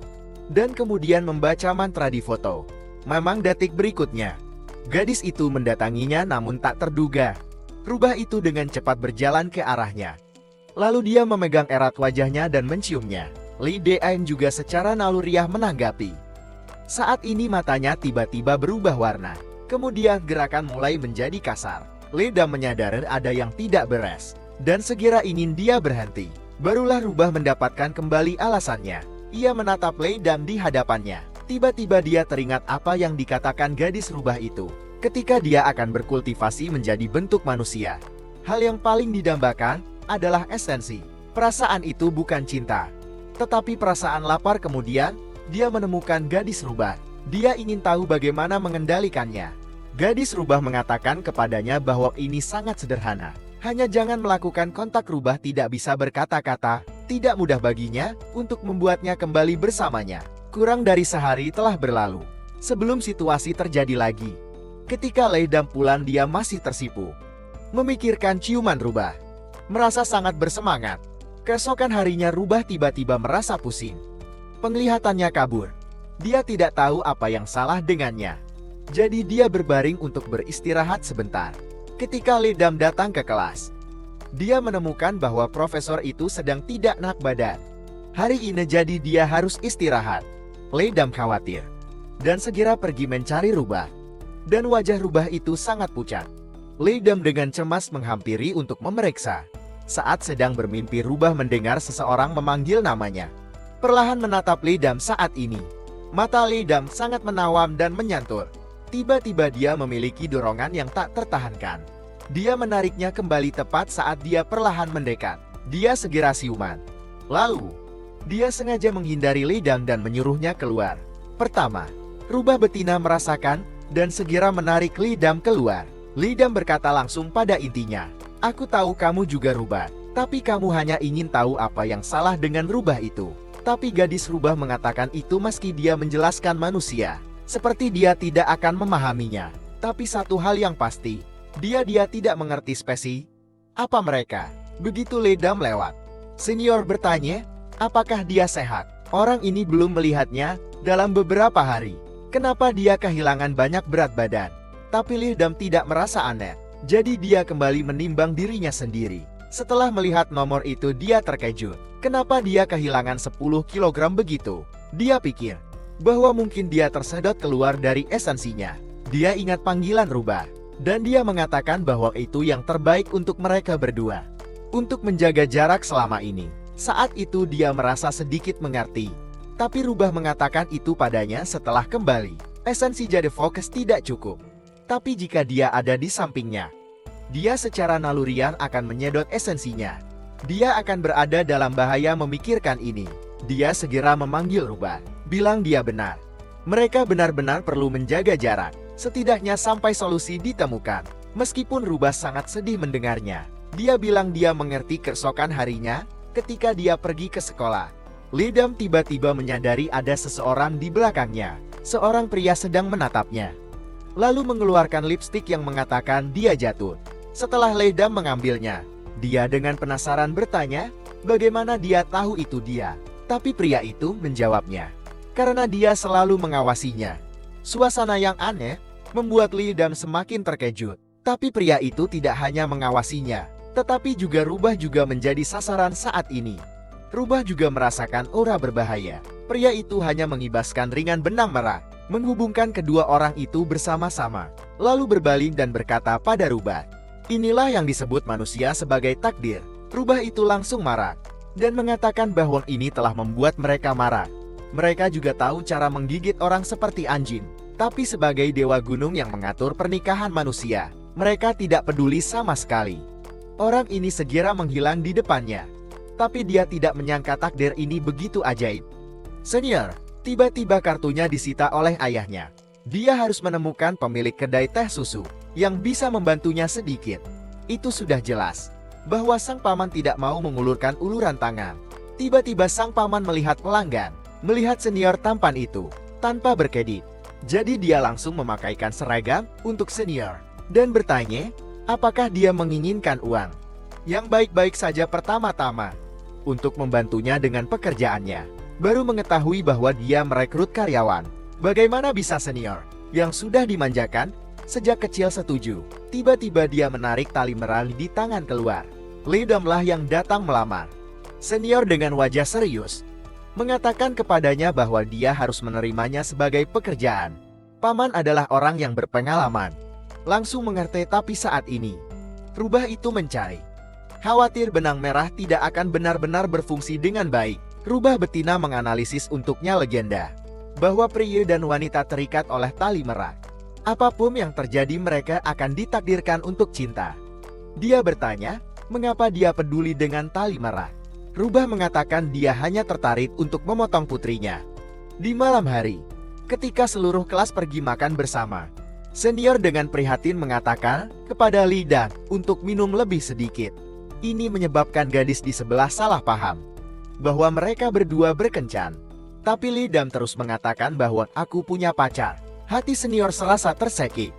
dan kemudian membaca mantra di foto. Memang detik berikutnya, gadis itu mendatanginya namun tak terduga. Rubah itu dengan cepat berjalan ke arahnya. Lalu dia memegang erat wajahnya dan menciumnya. Li Dean juga secara naluriah menanggapi. Saat ini matanya tiba-tiba berubah warna. Kemudian gerakan mulai menjadi kasar. Li Dam menyadari ada yang tidak beres. Dan segera ingin dia berhenti. Barulah Rubah mendapatkan kembali alasannya. Ia menatap Li Dam di hadapannya. Tiba-tiba dia teringat apa yang dikatakan gadis Rubah itu. Ketika dia akan berkultivasi menjadi bentuk manusia. Hal yang paling didambakan adalah esensi. Perasaan itu bukan cinta. Tetapi perasaan lapar. Kemudian dia menemukan gadis Rubah. Dia ingin tahu bagaimana mengendalikannya. Gadis Rubah mengatakan kepadanya bahwa ini sangat sederhana. Hanya jangan melakukan kontak. Rubah tidak bisa berkata-kata. Tidak mudah baginya untuk membuatnya kembali bersamanya. Kurang dari sehari telah berlalu. Sebelum situasi terjadi lagi. Ketika Li Dam pulang dia masih tersipu. Memikirkan ciuman Rubah. Merasa sangat bersemangat. Keesokan harinya Rubah tiba-tiba merasa pusing. Penglihatannya kabur. Dia tidak tahu apa yang salah dengannya. Jadi dia berbaring untuk beristirahat sebentar. Ketika Li Dam datang ke kelas, dia menemukan bahwa profesor itu sedang tidak enak badan. Hari ini jadi dia harus istirahat. Li Dam khawatir. Dan segera pergi mencari Rubah. Dan wajah Rubah itu sangat pucat. Li Dam dengan cemas menghampiri untuk memeriksa. Saat sedang bermimpi Rubah mendengar seseorang memanggil namanya. Perlahan menatap Li Dam saat ini. Mata Li Dam sangat menawam dan menyantur. Tiba-tiba dia memiliki dorongan yang tak tertahankan. Dia menariknya kembali tepat saat dia perlahan mendekat. Dia segera siuman. Lalu, dia sengaja menghindari Li Dam dan menyuruhnya keluar. Pertama, Rubah betina merasakan dan segera menarik Li Dam keluar. Li Dam berkata langsung pada intinya. Aku tahu kamu juga Rubah, tapi kamu hanya ingin tahu apa yang salah dengan Rubah itu. Tapi gadis Rubah mengatakan itu meski dia menjelaskan manusia. Seperti dia tidak akan memahaminya. Tapi satu hal yang pasti, dia tidak mengerti spesi. Apa mereka? Begitu Li Dam lewat. Senior bertanya, apakah dia sehat? Orang ini belum melihatnya dalam beberapa hari. Kenapa dia kehilangan banyak berat badan? Tapi Li Dam tidak merasa aneh. Jadi dia kembali menimbang dirinya sendiri. Setelah melihat nomor itu dia terkejut. Kenapa dia kehilangan 10 kg begitu? Dia pikir bahwa mungkin dia tersedot keluar dari esensinya. Dia ingat panggilan Rubah. Dan dia mengatakan bahwa itu yang terbaik untuk mereka berdua. Untuk menjaga jarak selama ini. Saat itu dia merasa sedikit mengerti. Tapi Rubah mengatakan itu padanya setelah kembali. Esensi jadi fokus tidak cukup. Tapi jika dia ada di sampingnya, dia secara nalurian akan menyedot esensinya. Dia akan berada dalam bahaya memikirkan ini. Dia segera memanggil Rubah. Bilang dia benar. Mereka benar-benar perlu menjaga jarak. Setidaknya sampai solusi ditemukan. Meskipun Rubah sangat sedih mendengarnya. Dia bilang dia mengerti keesokan harinya ketika dia pergi ke sekolah. Li Dam tiba-tiba menyadari ada seseorang di belakangnya. Seorang pria sedang menatapnya. Lalu mengeluarkan lipstik yang mengatakan dia jatuh. Setelah Li Dam mengambilnya, dia dengan penasaran bertanya, bagaimana dia tahu itu dia. Tapi pria itu menjawabnya, karena dia selalu mengawasinya. Suasana yang aneh membuat Li Dam semakin terkejut. Tapi pria itu tidak hanya mengawasinya, tetapi juga Rubah juga menjadi sasaran saat ini. Rubah juga merasakan aura berbahaya. Pria itu hanya mengibaskan ringan benang merah, menghubungkan kedua orang itu bersama-sama, lalu berbaling dan berkata pada Rubah, inilah yang disebut manusia sebagai takdir. Rubah itu langsung marah, dan mengatakan bahwa ini telah membuat mereka marah. Mereka juga tahu cara menggigit orang seperti anjing, tapi sebagai dewa gunung yang mengatur pernikahan manusia, mereka tidak peduli sama sekali. Orang ini segera menghilang di depannya, tapi dia tidak menyangka takdir ini begitu ajaib. Senior, tiba-tiba kartunya disita oleh ayahnya. Dia harus menemukan pemilik kedai teh susu yang bisa membantunya sedikit. Itu sudah jelas bahwa sang paman tidak mau mengulurkan uluran tangan. Tiba-tiba sang paman melihat pelanggan, melihat senior tampan itu tanpa berkedip. Jadi dia langsung memakaikan seragam untuk senior dan bertanya, apakah dia menginginkan uang yang baik-baik saja pertama-tama untuk membantunya dengan pekerjaannya. Baru mengetahui bahwa dia merekrut karyawan. Bagaimana bisa senior yang sudah dimanjakan sejak kecil setuju? Tiba-tiba dia menarik tali merali di tangan keluar. Li Dam lah yang datang melamar. Senior dengan wajah serius mengatakan kepadanya bahwa dia harus menerimanya sebagai pekerjaan. Paman adalah orang yang berpengalaman. Langsung mengerti, tapi saat ini, rubah itu mencari. Khawatir benang merah tidak akan benar-benar berfungsi dengan baik. Rubah betina menganalisis untuknya legenda bahwa pria dan wanita terikat oleh tali merah. Apapun yang terjadi mereka akan ditakdirkan untuk cinta. Dia bertanya, mengapa dia peduli dengan tali merah? Rubah mengatakan dia hanya tertarik untuk memotong putrinya. Di malam hari, ketika seluruh kelas pergi makan bersama, senior dengan prihatin mengatakan kepada Li Dan untuk minum lebih sedikit. Ini menyebabkan gadis di sebelah salah paham bahwa mereka berdua berkencan. Tapi Li Dan terus mengatakan bahwa aku punya pacar. Hati senior serasa tersekik.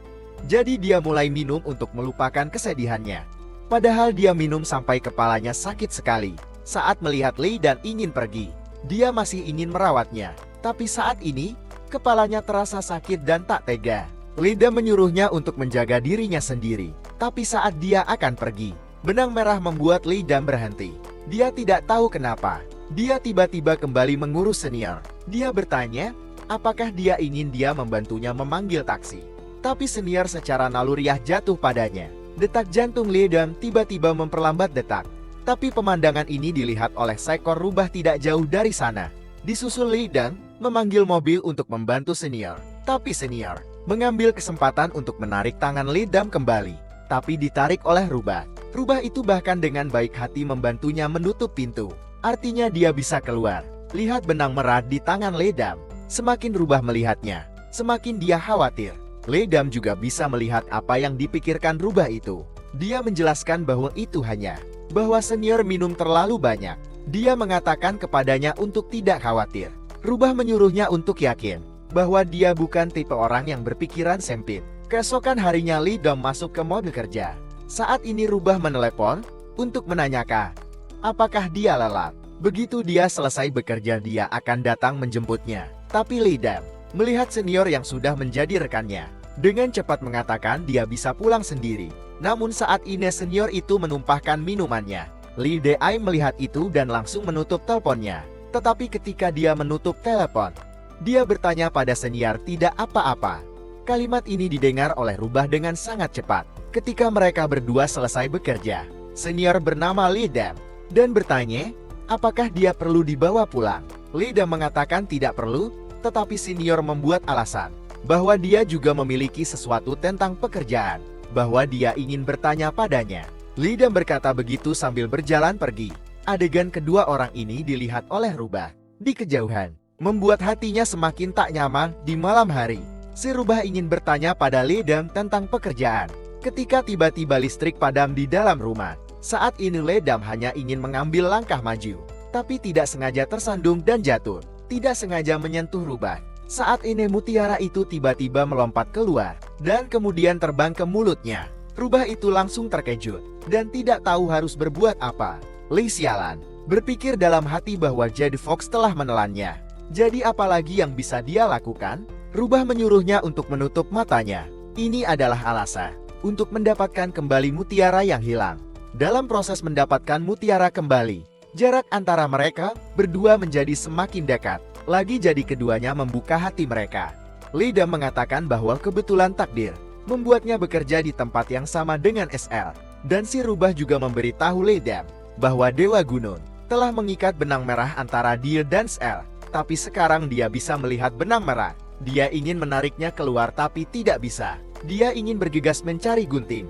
Jadi dia mulai minum untuk melupakan kesedihannya. Padahal dia minum sampai kepalanya sakit sekali. Saat melihat Li Dan ingin pergi, dia masih ingin merawatnya. Tapi saat ini, kepalanya terasa sakit dan tak tega. Li Dan menyuruhnya untuk menjaga dirinya sendiri. Tapi saat dia akan pergi, benang merah membuat Li Dan berhenti. Dia tidak tahu kenapa. Dia tiba-tiba kembali mengurus senior. Dia bertanya, apakah dia ingin dia membantunya memanggil taksi. Tapi senior secara naluriah jatuh padanya. Detak jantung Li Dan tiba-tiba memperlambat detak. Tapi pemandangan ini dilihat oleh seekor rubah tidak jauh dari sana. Disusul Li Dan memanggil mobil untuk membantu senior. Tapi senior mengambil kesempatan untuk menarik tangan Li Dan kembali. Tapi ditarik oleh rubah. Rubah itu bahkan dengan baik hati membantunya menutup pintu. Artinya dia bisa keluar. Lihat benang merah di tangan Li Dan. Semakin rubah melihatnya, semakin dia khawatir. Li Dan juga bisa melihat apa yang dipikirkan rubah itu. Dia menjelaskan bahwa itu hanya bahwa senior minum terlalu banyak. Dia mengatakan kepadanya untuk tidak khawatir. Rubah menyuruhnya untuk yakin bahwa dia bukan tipe orang yang berpikiran sempit. Keesokan harinya Li Dan masuk ke mobil kerja. Saat ini rubah menelepon untuk menanyakan apakah dia lelah. Begitu dia selesai bekerja, dia akan datang menjemputnya. Tapi Li Dan melihat senior yang sudah menjadi rekannya, dengan cepat mengatakan dia bisa pulang sendiri. Namun saat ini senior itu menumpahkan minumannya. Li Dan melihat itu dan langsung menutup teleponnya. Tetapi ketika dia menutup telepon, dia bertanya pada senior tidak apa-apa. Kalimat ini didengar oleh rubah dengan sangat cepat. Ketika mereka berdua selesai bekerja, senior bernama Li Dan bertanya, apakah dia perlu dibawa pulang? Li Dan mengatakan tidak perlu, tetapi senior membuat alasan bahwa dia juga memiliki sesuatu tentang pekerjaan, bahwa dia ingin bertanya padanya. Li Dan berkata begitu sambil berjalan pergi. Adegan kedua orang ini dilihat oleh rubah di kejauhan, membuat hatinya semakin tak nyaman. Di malam hari, si rubah ingin bertanya pada Li Dan tentang pekerjaan. Ketika tiba-tiba listrik padam di dalam rumah. Saat ini Li Dan hanya ingin mengambil langkah maju, tapi tidak sengaja tersandung dan jatuh. Tidak sengaja menyentuh rubah. Saat ini mutiara itu tiba-tiba melompat keluar, dan kemudian terbang ke mulutnya. Rubah itu langsung terkejut, dan tidak tahu harus berbuat apa. Li sialan, berpikir dalam hati bahwa Jade Fox telah menelannya. Jadi apalagi yang bisa dia lakukan? Rubah menyuruhnya untuk menutup matanya. Ini adalah alasan untuk mendapatkan kembali mutiara yang hilang. Dalam proses mendapatkan mutiara kembali, jarak antara mereka berdua menjadi semakin dekat. Lagi jadi keduanya membuka hati mereka. Li Dan mengatakan bahwa kebetulan takdir membuatnya bekerja di tempat yang sama dengan SL. Dan si rubah juga memberitahu Li Dan bahwa Dewa Gunung telah mengikat benang merah antara dia dan SL. Tapi sekarang dia bisa melihat benang merah. Dia ingin menariknya keluar tapi tidak bisa. Dia ingin bergegas mencari gunting,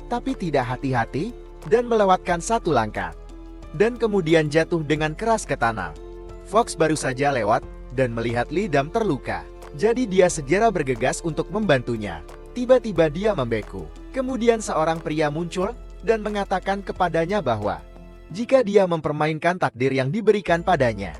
tapi tidak hati-hati dan melewatkan satu langkah. Dan kemudian jatuh dengan keras ke tanah. Fox baru saja lewat dan melihat Li Dan terluka. Jadi dia segera bergegas untuk membantunya. Tiba-tiba dia membeku. Kemudian seorang pria muncul dan mengatakan kepadanya bahwa jika dia mempermainkan takdir yang diberikan padanya,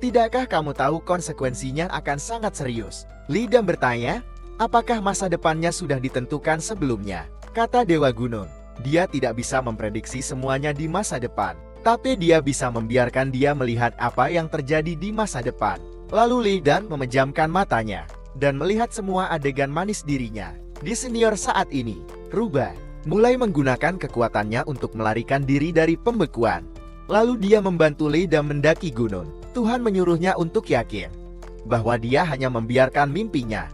tidakkah kamu tahu konsekuensinya akan sangat serius? Li Dan bertanya, apakah masa depannya sudah ditentukan sebelumnya? Kata Dewa Gunung, dia tidak bisa memprediksi semuanya di masa depan. Tapi dia bisa membiarkan dia melihat apa yang terjadi di masa depan. Lalu Li Dan memejamkan matanya dan melihat semua adegan manis dirinya. Di senior saat ini, rubah mulai menggunakan kekuatannya untuk melarikan diri dari pembekuan. Lalu dia membantu Lidam mendaki gunung. Tuhan menyuruhnya untuk yakin bahwa dia hanya membiarkan mimpinya.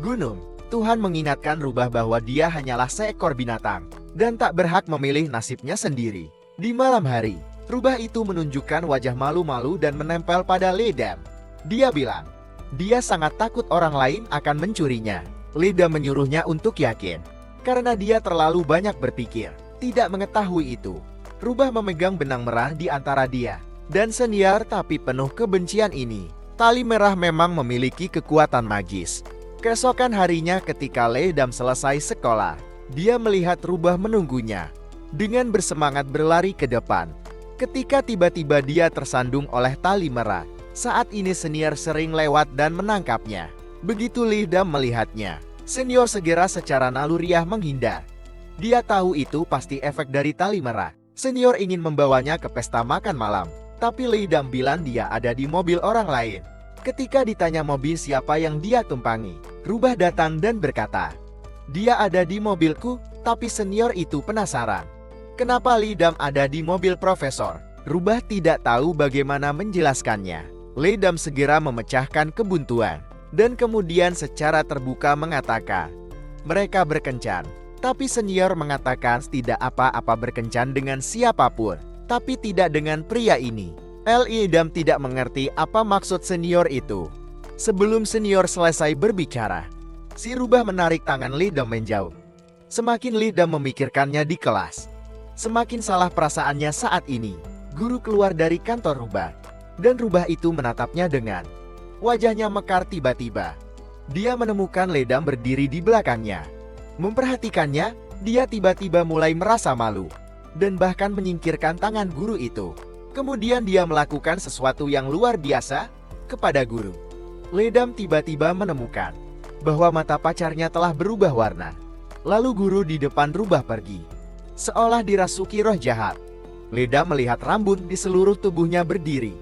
Gunung, Tuhan mengingatkan Rubah bahwa dia hanyalah seekor binatang dan tak berhak memilih nasibnya sendiri. Di malam hari, Rubah itu menunjukkan wajah malu-malu dan menempel pada Lidam. Dia bilang, dia sangat takut orang lain akan mencurinya. Lidam menyuruhnya untuk yakin, karena dia terlalu banyak berpikir. Tidak mengetahui itu, Rubah memegang benang merah di antara dia dan senior tapi penuh kebencian ini. Tali merah memang memiliki kekuatan magis. Keesokan harinya ketika Lidam selesai sekolah, dia melihat Rubah menunggunya dengan bersemangat berlari ke depan. Ketika tiba-tiba dia tersandung oleh tali merah. Saat ini senior sering lewat dan menangkapnya. Begitu Lidam melihatnya, senior segera secara naluriah menghindar. Dia tahu itu pasti efek dari tali merah. Senior ingin membawanya ke pesta makan malam, tapi Lidam bilang dia ada di mobil orang lain. Ketika ditanya mobil siapa yang dia tumpangi, Rubah datang dan berkata, dia ada di mobilku, tapi senior itu penasaran. Kenapa Lidam ada di mobil profesor? Rubah tidak tahu bagaimana menjelaskannya. Lidam segera memecahkan kebuntuan, dan kemudian secara terbuka mengatakan, mereka berkencan. Tapi senior mengatakan tidak apa-apa berkencan dengan siapapun, tapi tidak dengan pria ini. Lidam tidak mengerti apa maksud senior itu. Sebelum senior selesai berbicara, si Rubah menarik tangan Lidam menjauh. Semakin Lidam memikirkannya di kelas, semakin salah perasaannya saat ini. Guru keluar dari kantor Rubah, dan Rubah itu menatapnya dengan wajahnya mekar tiba-tiba. Dia menemukan Lidam berdiri di belakangnya. Memperhatikannya, dia tiba-tiba mulai merasa malu, dan bahkan menyingkirkan tangan guru itu. Kemudian dia melakukan sesuatu yang luar biasa kepada guru. Lidam tiba-tiba menemukan bahwa mata pacarnya telah berubah warna. Lalu guru di depan Rubah pergi, seolah dirasuki roh jahat. Lidam melihat rambut di seluruh tubuhnya berdiri,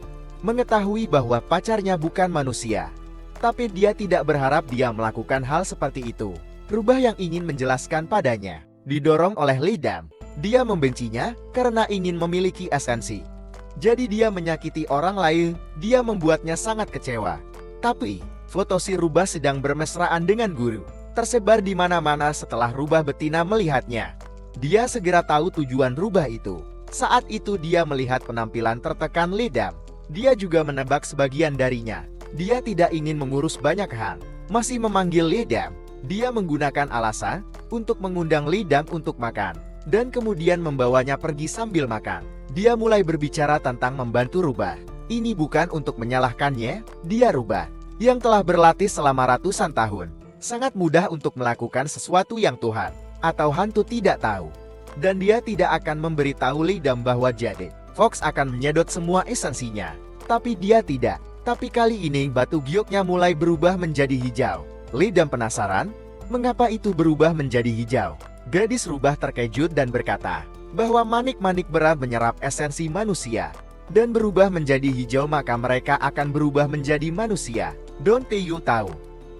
mengetahui bahwa pacarnya bukan manusia. Tapi dia tidak berharap dia melakukan hal seperti itu. Rubah yang ingin menjelaskan padanya, didorong oleh Lidam. Dia membencinya karena ingin memiliki esensi. Jadi dia menyakiti orang lain, dia membuatnya sangat kecewa. Tapi, foto si Rubah sedang bermesraan dengan guru tersebar di mana-mana setelah Rubah betina melihatnya. Dia segera tahu tujuan Rubah itu. Saat itu dia melihat penampilan tertekan Lidam. Dia juga menebak sebagian darinya. Dia tidak ingin mengurus banyak hal, masih memanggil Lidam. Dia menggunakan alasan untuk mengundang Lidam untuk makan, dan kemudian membawanya pergi sambil makan. Dia mulai berbicara tentang membantu Rubah. Ini bukan untuk menyalahkannya, dia Rubah yang telah berlatih selama ratusan tahun. Sangat mudah untuk melakukan sesuatu yang Tuhan atau hantu tidak tahu. Dan dia tidak akan memberitahu Lidam bahwa jadi Fox akan menyedot semua esensinya. Tapi dia tidak. Tapi kali ini batu gioknya mulai berubah menjadi hijau. Lidam penasaran, mengapa itu berubah menjadi hijau? Gadis Rubah terkejut dan berkata, bahwa manik-manik berat menyerap esensi manusia dan berubah menjadi hijau, maka mereka akan berubah menjadi manusia. Don't you tahu?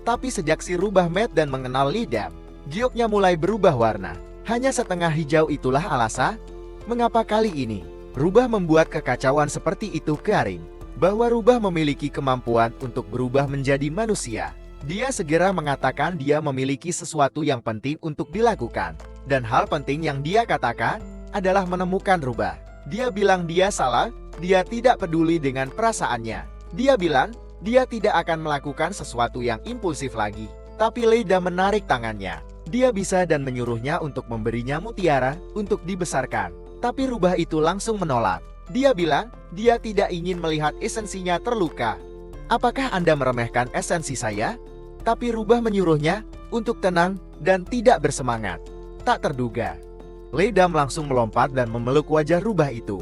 Tapi sejak si Rubah met dan mengenal Lidam, gioknya mulai berubah warna. Hanya setengah hijau. Itulah alasan mengapa kali ini Rubah membuat kekacauan seperti itu ke Aring. Bahwa Rubah memiliki kemampuan untuk berubah menjadi manusia. Dia segera mengatakan dia memiliki sesuatu yang penting untuk dilakukan. Dan hal penting yang dia katakan adalah menemukan Rubah. Dia bilang dia salah, dia tidak peduli dengan perasaannya. Dia bilang dia tidak akan melakukan sesuatu yang impulsif lagi. Tapi Lidam menarik tangannya. Dia bisa dan menyuruhnya untuk memberinya mutiara untuk dibesarkan. Tapi Rubah itu langsung menolak. Dia bilang dia tidak ingin melihat esensinya terluka. Apakah Anda meremehkan esensi saya? Tapi Rubah menyuruhnya untuk tenang dan tidak bersemangat. Tak terduga, Lidam langsung melompat dan memeluk wajah Rubah itu.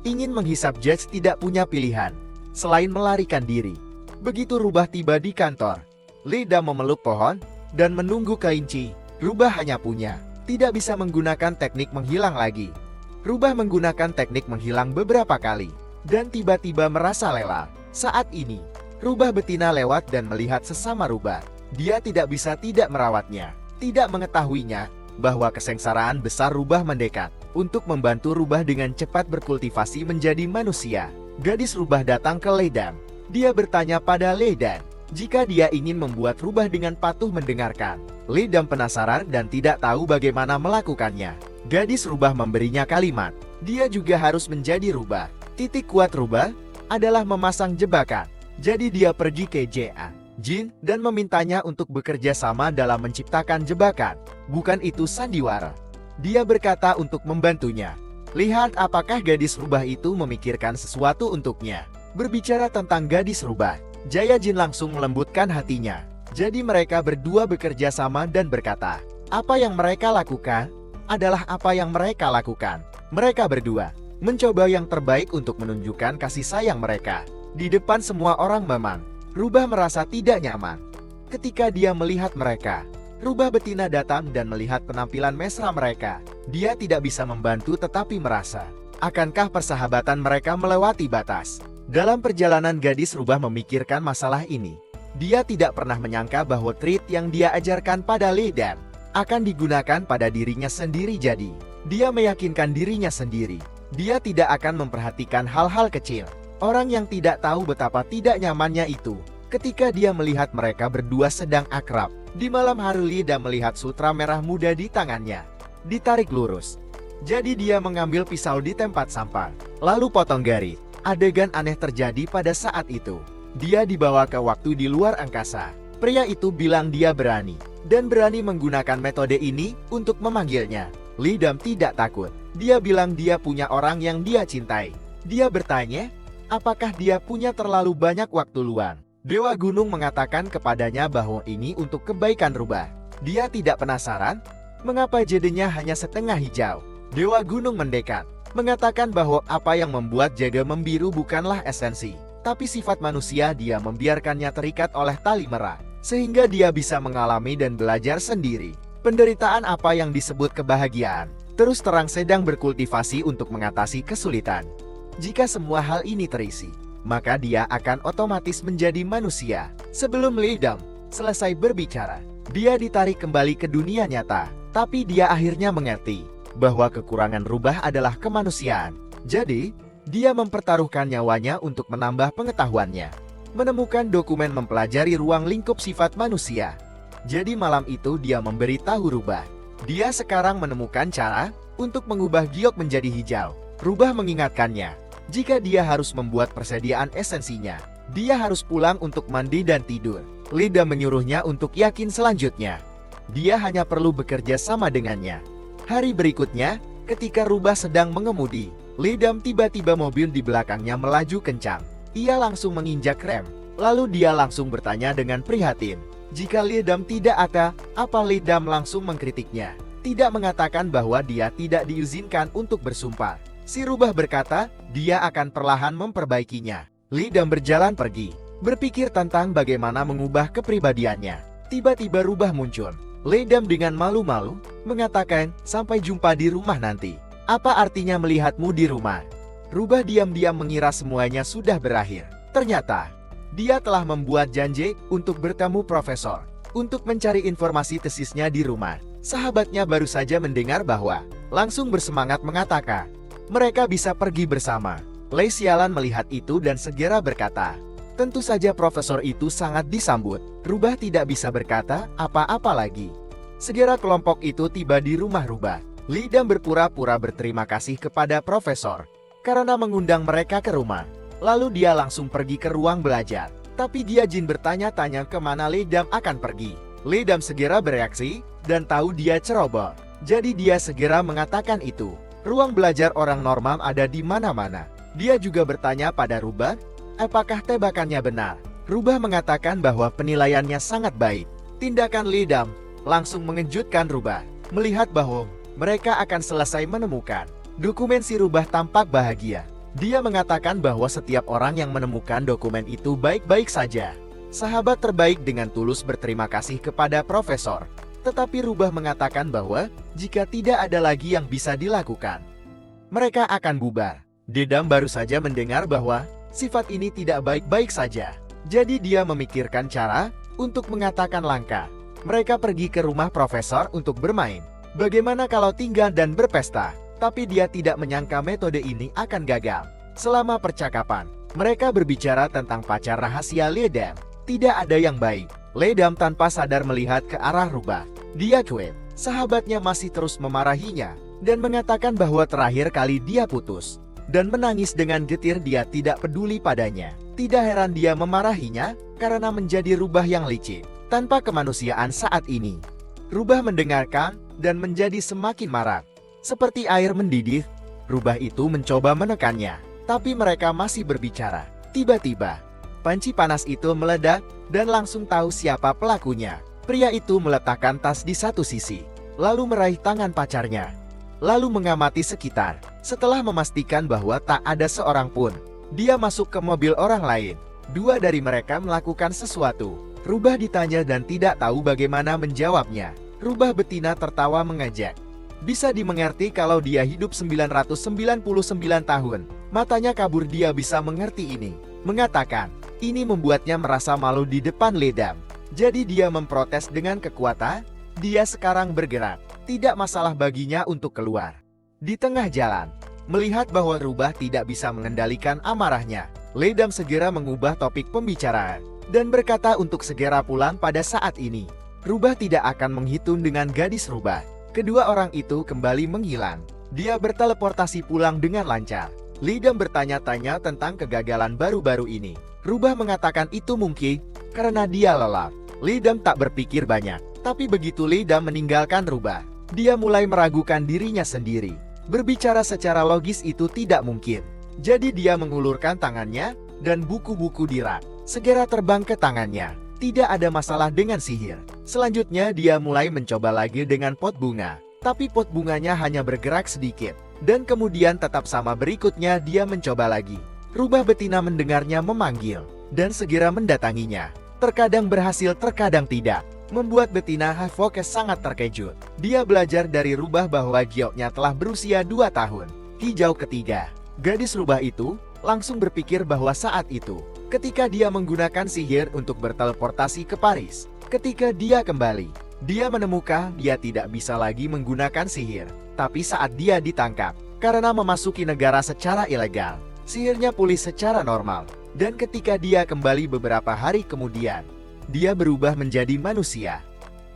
Ingin menghisap Jets tidak punya pilihan selain melarikan diri. Begitu Rubah tiba di kantor, Lidam memeluk pohon dan menunggu kelinci. Rubah hanya punya, tidak bisa menggunakan teknik menghilang lagi. Rubah menggunakan teknik menghilang beberapa kali, dan tiba-tiba merasa lelah. Saat ini, Rubah betina lewat dan melihat sesama Rubah. Dia tidak bisa tidak merawatnya, tidak mengetahuinya, bahwa kesengsaraan besar Rubah mendekat. untuk membantu rubah dengan cepat berkultivasi menjadi manusia. Gadis rubah datang ke Ledam. Dia bertanya pada Ledam jika dia ingin membuat rubah dengan patuh mendengarkan. Ledam penasaran dan tidak tahu bagaimana melakukannya. Gadis rubah memberinya kalimat, dia juga harus menjadi rubah. Titik kuat rubah adalah memasang jebakan. Jadi dia pergi ke Jin dan memintanya untuk bekerja sama dalam menciptakan jebakan. Bukan itu sandiwara. Dia berkata untuk membantunya. Lihat apakah gadis rubah itu memikirkan sesuatu untuknya. Berbicara tentang gadis rubah, Jin langsung melembutkan hatinya. Jadi mereka berdua bekerja sama dan berkata, apa yang mereka lakukan adalah apa yang mereka lakukan. Mereka berdua mencoba yang terbaik untuk menunjukkan kasih sayang mereka. Di depan semua orang memang, rubah merasa tidak nyaman. Ketika dia melihat mereka, rubah betina datang dan melihat penampilan mesra mereka. Dia tidak bisa membantu tetapi merasa, akankah persahabatan mereka melewati batas? Dalam perjalanan gadis rubah memikirkan masalah ini. Dia tidak pernah menyangka bahwa trik yang dia ajarkan pada Ledam akan digunakan pada dirinya sendiri. Jadi, dia meyakinkan dirinya sendiri. Dia tidak akan memperhatikan hal-hal kecil. Orang yang tidak tahu betapa tidak nyamannya itu ketika dia melihat mereka berdua sedang akrab. Di malam hari Ledam melihat sutra merah muda di tangannya. Ditarik lurus. Jadi dia mengambil pisau di tempat sampah. Lalu potong garis. Adegan aneh terjadi pada saat itu. Dia dibawa ke waktu di luar angkasa. Pria itu bilang dia berani. Dan berani menggunakan metode ini untuk memanggilnya. Ledam tidak takut. Dia bilang dia punya orang yang dia cintai. Dia bertanya, apakah dia punya terlalu banyak waktu luang? Dewa Gunung mengatakan kepadanya bahwa ini untuk kebaikan rubah. Dia tidak penasaran, mengapa jadinya hanya setengah hijau. Dewa Gunung mendekat, mengatakan bahwa apa yang membuat jade membiru bukanlah esensi, tapi sifat manusia. Dia membiarkannya terikat oleh tali merah, sehingga dia bisa mengalami dan belajar sendiri. Penderitaan apa yang disebut kebahagiaan, terus terang sedang berkultivasi untuk mengatasi kesulitan. Jika semua hal ini terisi, maka dia akan otomatis menjadi manusia. Sebelum Ledam selesai berbicara, dia ditarik kembali ke dunia nyata. Tapi dia akhirnya mengerti bahwa kekurangan rubah adalah kemanusiaan. Jadi, dia mempertaruhkan nyawanya untuk menambah pengetahuannya. Menemukan dokumen mempelajari ruang lingkup sifat manusia. Jadi malam itu dia memberitahu rubah. Dia sekarang menemukan cara untuk mengubah giok menjadi hijau. Rubah mengingatkannya, jika dia harus membuat persediaan esensinya, dia harus pulang untuk mandi dan tidur. Ledam menyuruhnya untuk yakin selanjutnya. Dia hanya perlu bekerja sama dengannya. Hari berikutnya, ketika rubah sedang mengemudi, Ledam tiba-tiba mobil di belakangnya melaju kencang. Ia langsung menginjak rem. Lalu dia langsung bertanya dengan prihatin, jika Ledam tidak ada, apa? Ledam langsung mengkritiknya. Tidak mengatakan bahwa dia tidak diizinkan untuk bersumpah. Si rubah berkata, dia akan perlahan memperbaikinya. Ledam berjalan pergi, berpikir tentang bagaimana mengubah kepribadiannya. Tiba-tiba rubah muncul. Ledam dengan malu-malu mengatakan, sampai jumpa di rumah nanti. Apa artinya melihatmu di rumah? Rubah diam-diam mengira semuanya sudah berakhir. Ternyata, dia telah membuat janji untuk bertemu profesor, untuk mencari informasi tesisnya di rumah. Sahabatnya baru saja mendengar bahwa, langsung bersemangat mengatakan, mereka bisa pergi bersama. Lei Xialan melihat itu dan segera berkata, tentu saja profesor itu sangat disambut. Rubah tidak bisa berkata apa-apa lagi. Segera kelompok itu tiba di rumah rubah. Ledam berpura-pura berterima kasih kepada profesor karena mengundang mereka ke rumah. Lalu dia langsung pergi ke ruang belajar. Tapi dia Jin bertanya-tanya kemana Ledam akan pergi. Ledam segera bereaksi dan tahu dia ceroboh. Jadi dia segera mengatakan itu. Ruang belajar orang normal ada di mana-mana. Dia juga bertanya pada rubah, apakah tebakannya benar? Rubah mengatakan bahwa penilaiannya sangat baik. Tindakan Ledam langsung mengejutkan rubah. Melihat bahwa mereka akan selesai menemukan dokumen, si rubah tampak bahagia. Dia mengatakan bahwa setiap orang yang menemukan dokumen itu baik-baik saja. Sahabat terbaik dengan tulus berterima kasih kepada profesor. Tetapi rubah mengatakan bahwa jika tidak ada lagi yang bisa dilakukan, mereka akan bubar. Ledam baru saja mendengar bahwa sifat ini tidak baik-baik saja. Jadi dia memikirkan cara untuk mengatakan langkah. Mereka pergi ke rumah profesor untuk bermain. Bagaimana kalau tinggal dan berpesta? Tapi dia tidak menyangka metode ini akan gagal. Selama percakapan, mereka berbicara tentang pacar rahasia Ledam. Tidak ada yang baik. Ledam tanpa sadar melihat ke arah rubah. Dia kuat. Sahabatnya masih terus memarahinya dan mengatakan bahwa terakhir kali dia putus. Dan menangis dengan getir dia tidak peduli padanya. Tidak heran dia memarahinya karena menjadi rubah yang licik, tanpa kemanusiaan saat ini. Rubah mendengarkan dan menjadi semakin marah. Seperti air mendidih, rubah itu mencoba menekannya. Tapi mereka masih berbicara. Tiba-tiba, panci panas itu meledak dan langsung tahu siapa pelakunya. Pria itu meletakkan tas di satu sisi, lalu meraih tangan pacarnya. Lalu mengamati sekitar. Setelah memastikan bahwa tak ada seorang pun, dia masuk ke mobil orang lain. Dua dari mereka melakukan sesuatu. Rubah ditanya dan tidak tahu bagaimana menjawabnya. Rubah betina tertawa mengejek. Bisa dimengerti kalau dia hidup 999 tahun. Matanya kabur dia bisa mengerti ini. Mengatakan, ini membuatnya merasa malu di depan Ledam. Jadi dia memprotes dengan kekuatan. Dia sekarang bergerak. Tidak masalah baginya untuk keluar. Di tengah jalan, melihat bahwa rubah tidak bisa mengendalikan amarahnya, Ledam segera mengubah topik pembicaraan dan berkata untuk segera pulang pada saat ini. Rubah tidak akan menghitung dengan gadis rubah. Kedua orang itu kembali menghilang. Dia berteleportasi pulang dengan lancar. Ledam bertanya-tanya tentang kegagalan baru-baru ini. Rubah mengatakan itu mungkin karena dia lelah. Ledam tak berpikir banyak. Tapi begitu Ledam meninggalkan rubah, dia mulai meragukan dirinya sendiri. Berbicara secara logis itu tidak mungkin. Jadi dia mengulurkan tangannya dan buku-buku di rak segera terbang ke tangannya. Tidak ada masalah dengan sihir. Selanjutnya dia mulai mencoba lagi dengan pot bunga. Tapi pot bunganya hanya bergerak sedikit. Dan kemudian tetap sama berikutnya dia mencoba lagi. Rubah betina mendengarnya memanggil dan segera mendatanginya. Terkadang berhasil, terkadang tidak. Membuat betina Havoc sangat terkejut. Dia belajar dari rubah bahwa gioknya telah berusia 2 tahun. Hijau ketiga. Gadis rubah itu langsung berpikir bahwa saat itu, ketika dia menggunakan sihir untuk berteleportasi ke Paris. Ketika dia kembali, dia menemukan dia tidak bisa lagi menggunakan sihir. Tapi saat dia ditangkap, karena memasuki negara secara ilegal, sihirnya pulih secara normal. Dan ketika dia kembali beberapa hari kemudian, dia berubah menjadi manusia.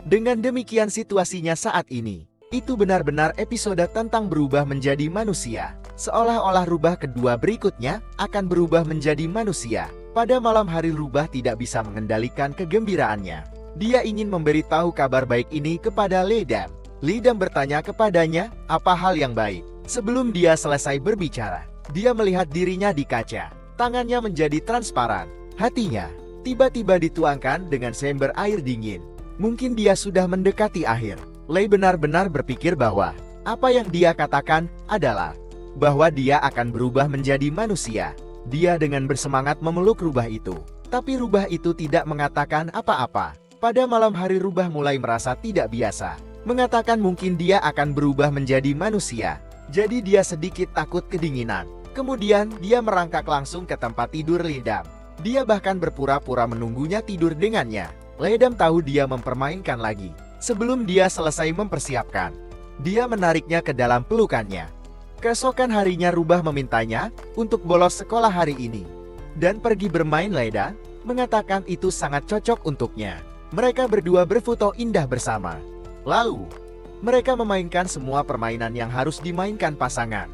Dengan demikian situasinya saat ini, itu benar-benar episode tentang berubah menjadi manusia. Seolah-olah rubah kedua berikutnya akan berubah menjadi manusia. Pada malam hari rubah tidak bisa mengendalikan kegembiraannya. Dia ingin memberitahu kabar baik ini kepada Ledam. Ledam bertanya kepadanya, apa hal yang baik? Sebelum dia selesai berbicara, dia melihat dirinya di kaca. Tangannya menjadi transparan. Hatinya tiba-tiba dituangkan dengan seember air dingin. Mungkin dia sudah mendekati akhir. Lei benar-benar berpikir bahwa apa yang dia katakan adalah bahwa dia akan berubah menjadi manusia. Dia dengan bersemangat memeluk rubah itu. Tapi rubah itu tidak mengatakan apa-apa. Pada malam hari rubah mulai merasa tidak biasa. Mengatakan mungkin dia akan berubah menjadi manusia. Jadi dia sedikit takut kedinginan. Kemudian dia merangkak langsung ke tempat tidur Ledam. Dia bahkan berpura-pura menunggunya tidur dengannya. Ledam tahu dia mempermainkan lagi. Sebelum dia selesai mempersiapkan, dia menariknya ke dalam pelukannya. Keesokan harinya rubah memintanya untuk bolos sekolah hari ini dan pergi bermain. Ledam mengatakan itu sangat cocok untuknya. Mereka berdua berfoto indah bersama. Lalu, mereka memainkan semua permainan yang harus dimainkan pasangan.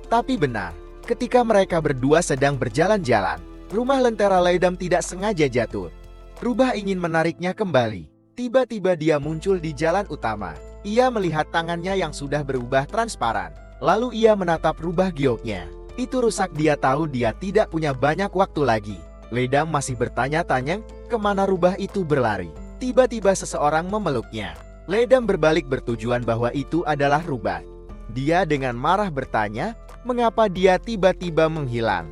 Tapi benar, ketika mereka berdua sedang berjalan-jalan, rumah lentera Ledam tidak sengaja jatuh. Rubah ingin menariknya kembali. Tiba-tiba dia muncul di jalan utama. Ia melihat tangannya yang sudah berubah transparan. Lalu ia menatap rubah gioknya. Itu rusak. Dia tahu dia tidak punya banyak waktu lagi. Ledam masih bertanya-tanya kemana rubah itu berlari. Tiba-tiba seseorang memeluknya. Ledam berbalik bertujuan bahwa itu adalah rubah. Dia dengan marah bertanya, mengapa dia tiba-tiba menghilang.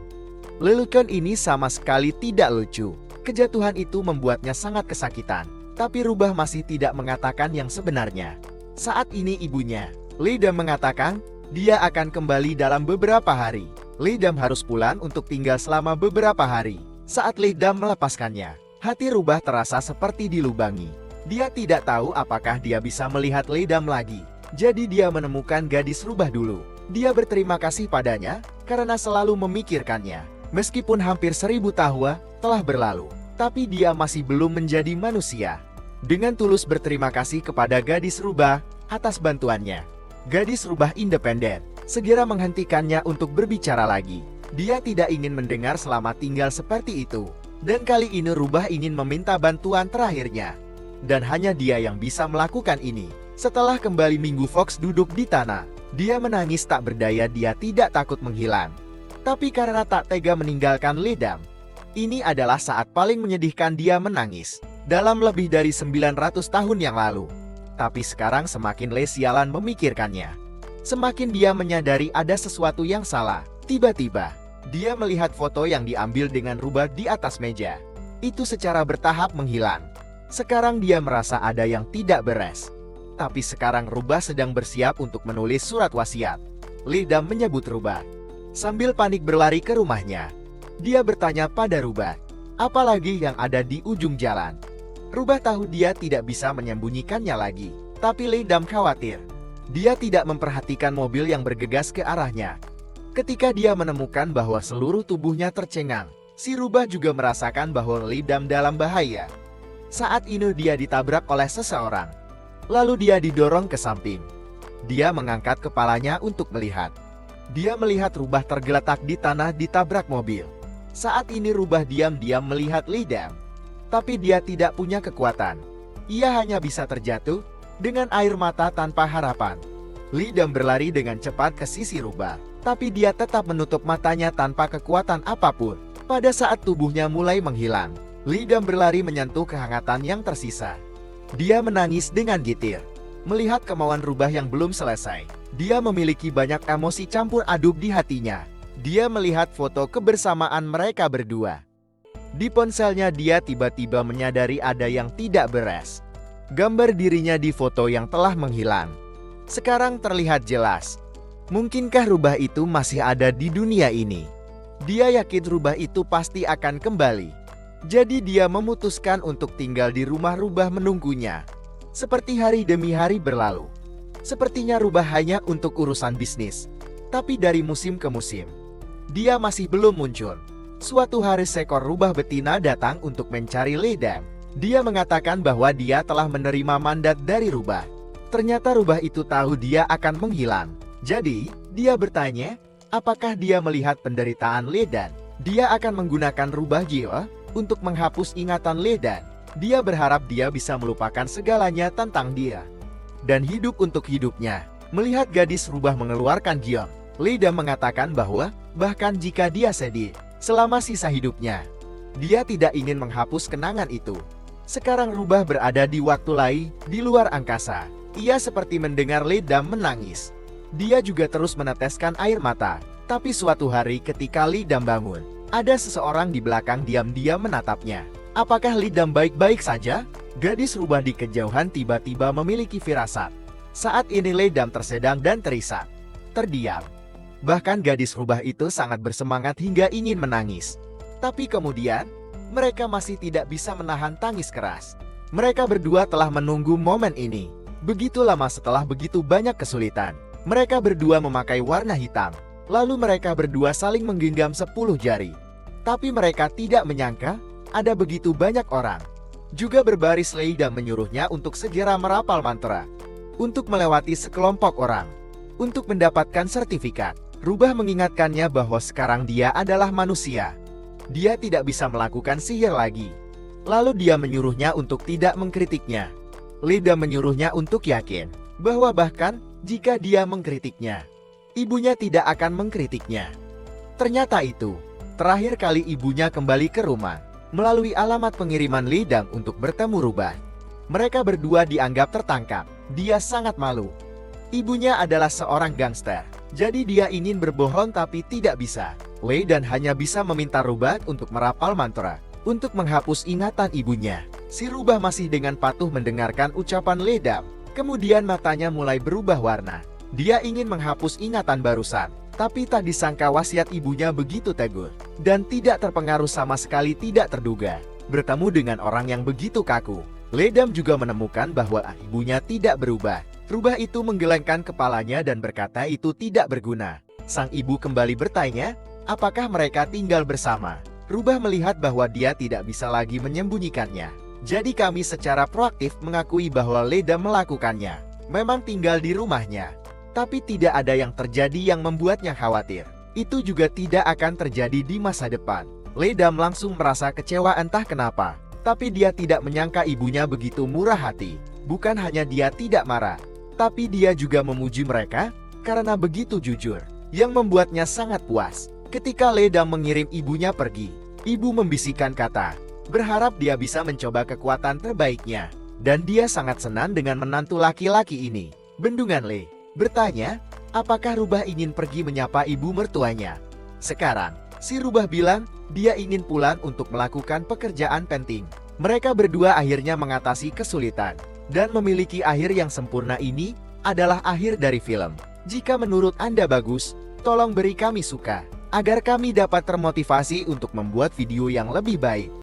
Lelucon ini sama sekali tidak lucu. Kejatuhan itu membuatnya sangat kesakitan. Tapi rubah masih tidak mengatakan yang sebenarnya. Saat ini ibunya, Ledam mengatakan, dia akan kembali dalam beberapa hari. Ledam harus pulang untuk tinggal selama beberapa hari. Saat Ledam melepaskannya, hati rubah terasa seperti dilubangi. Dia tidak tahu apakah dia bisa melihat Ledam lagi. Jadi dia menemukan gadis rubah dulu. Dia berterima kasih padanya karena selalu memikirkannya. Meskipun hampir 1000 tahun telah berlalu, tapi dia masih belum menjadi manusia. Dengan tulus berterima kasih kepada gadis rubah atas bantuannya, gadis rubah independen segera menghentikannya untuk berbicara lagi. Dia tidak ingin mendengar selamat tinggal seperti itu. Dan kali ini rubah ingin meminta bantuan terakhirnya. Dan hanya dia yang bisa melakukan ini. Setelah kembali Minggu Fox duduk di tanah, dia menangis tak berdaya. Dia tidak takut menghilang, tapi karena tak tega meninggalkan Ledam. Ini adalah saat paling menyedihkan dia menangis dalam lebih dari 900 tahun yang lalu. Tapi sekarang semakin sialan memikirkannya. Semakin dia menyadari ada sesuatu yang salah. Tiba-tiba, dia melihat foto yang diambil dengan rubah di atas meja. Itu secara bertahap menghilang. Sekarang dia merasa ada yang tidak beres. Tapi sekarang rubah sedang bersiap untuk menulis surat wasiat. Ledam menyebut rubah. Sambil panik berlari ke rumahnya, dia bertanya pada rubah, apalagi yang ada di ujung jalan. Rubah tahu dia tidak bisa menyembunyikannya lagi. Tapi Ledam khawatir. Dia tidak memperhatikan mobil yang bergegas ke arahnya. Ketika dia menemukan bahwa seluruh tubuhnya tercengang, si rubah juga merasakan bahwa Ledam dalam bahaya. Saat ini dia ditabrak oleh seseorang. Lalu dia didorong ke samping. Dia mengangkat kepalanya untuk melihat. Dia melihat rubah tergeletak di tanah ditabrak mobil. Saat ini rubah diam-diam melihat Ledam. Tapi dia tidak punya kekuatan. Ia hanya bisa terjatuh dengan air mata tanpa harapan. Ledam berlari dengan cepat ke sisi rubah. Tapi dia tetap menutup matanya tanpa kekuatan apapun. Pada saat tubuhnya mulai menghilang, Ledam berlari menyentuh kehangatan yang tersisa. Dia menangis dengan getir. Melihat kemauan rubah yang belum selesai, dia memiliki banyak emosi campur aduk di hatinya. Dia melihat foto kebersamaan mereka berdua. Di ponselnya dia tiba-tiba menyadari ada yang tidak beres. Gambar dirinya di foto yang telah menghilang sekarang terlihat jelas. Mungkinkah rubah itu masih ada di dunia ini? Dia yakin rubah itu pasti akan kembali. Jadi dia memutuskan untuk tinggal di rumah rubah menunggunya. Seperti hari demi hari berlalu. Sepertinya rubah hanya untuk urusan bisnis. Tapi dari musim ke musim, dia masih belum muncul. Suatu hari seekor rubah betina datang untuk mencari Ledam. Dia mengatakan bahwa dia telah menerima mandat dari rubah. Ternyata rubah itu tahu dia akan menghilang. Jadi, dia bertanya, apakah dia melihat penderitaan Ledam? Dia akan menggunakan rubah jiwa untuk menghapus ingatan Ledam. Dia berharap dia bisa melupakan segalanya tentang dia dan hidup untuk hidupnya. Melihat gadis rubah mengeluarkan giong, Ledam mengatakan bahwa bahkan jika dia sedih selama sisa hidupnya, dia tidak ingin menghapus kenangan itu. Sekarang rubah berada di waktu lain, di luar angkasa. Ia seperti mendengar Ledam menangis. Dia juga terus meneteskan air mata. Tapi suatu hari ketika Ledam bangun, ada seseorang di belakang diam-diam menatapnya. Apakah Ledam baik-baik saja? Gadis rubah di kejauhan tiba-tiba memiliki firasat. Saat ini Ledam tersedang dan terisak. Terdiam. Bahkan gadis rubah itu sangat bersemangat hingga ingin menangis. Tapi kemudian, mereka masih tidak bisa menahan tangis keras. Mereka berdua telah menunggu momen ini. Begitu lama setelah begitu banyak kesulitan. Mereka berdua memakai warna hitam. Lalu mereka berdua saling menggenggam 10 jari. Tapi mereka tidak menyangka, ada begitu banyak orang. Juga berbaris Ledam menyuruhnya untuk segera merapal mantra. Untuk melewati sekelompok orang. Untuk mendapatkan sertifikat. Rubah mengingatkannya bahwa sekarang dia adalah manusia. Dia tidak bisa melakukan sihir lagi. Lalu dia menyuruhnya untuk tidak mengkritiknya. Ledam menyuruhnya untuk yakin bahwa bahkan jika dia mengkritiknya, ibunya tidak akan mengkritiknya. Ternyata itu terakhir kali ibunya kembali ke rumah melalui alamat pengiriman Ledam untuk bertemu rubah. Mereka berdua dianggap tertangkap. Dia sangat malu. Ibunya adalah seorang gangster. Jadi dia ingin berbohong tapi tidak bisa. Ledam hanya bisa meminta rubah untuk merapal mantra untuk menghapus ingatan ibunya. Si rubah masih dengan patuh mendengarkan ucapan Ledam. Kemudian matanya mulai berubah warna. Dia ingin menghapus ingatan barusan. Tapi tak disangka wasiat ibunya begitu teguh. Dan tidak terpengaruh sama sekali, tidak terduga. Bertemu dengan orang yang begitu kaku. Ledam juga menemukan bahwa ibunya tidak berubah. Rubah itu menggelengkan kepalanya dan berkata itu tidak berguna. Sang ibu kembali bertanya, apakah mereka tinggal bersama? Rubah melihat bahwa dia tidak bisa lagi menyembunyikannya. Jadi kami secara proaktif mengakui bahwa Leda melakukannya. Memang tinggal di rumahnya. Tapi tidak ada yang terjadi yang membuatnya khawatir. Itu juga tidak akan terjadi di masa depan. Ledam langsung merasa kecewa entah kenapa. Tapi dia tidak menyangka ibunya begitu murah hati. Bukan hanya dia tidak marah, tapi dia juga memuji mereka karena begitu jujur, yang membuatnya sangat puas. Ketika Ledam mengirim ibunya pergi, ibu membisikkan kata, berharap dia bisa mencoba kekuatan terbaiknya. Dan dia sangat senang dengan menantu laki-laki ini. Bendungan Le bertanya, apakah Rubah ingin pergi menyapa ibu mertuanya? Sekarang, si Rubah bilang, dia ingin pulang untuk melakukan pekerjaan penting. Mereka berdua akhirnya mengatasi kesulitan. Dan memiliki akhir yang sempurna ini adalah akhir dari film. Jika menurut Anda bagus, tolong beri kami suka, agar kami dapat termotivasi untuk membuat video yang lebih baik.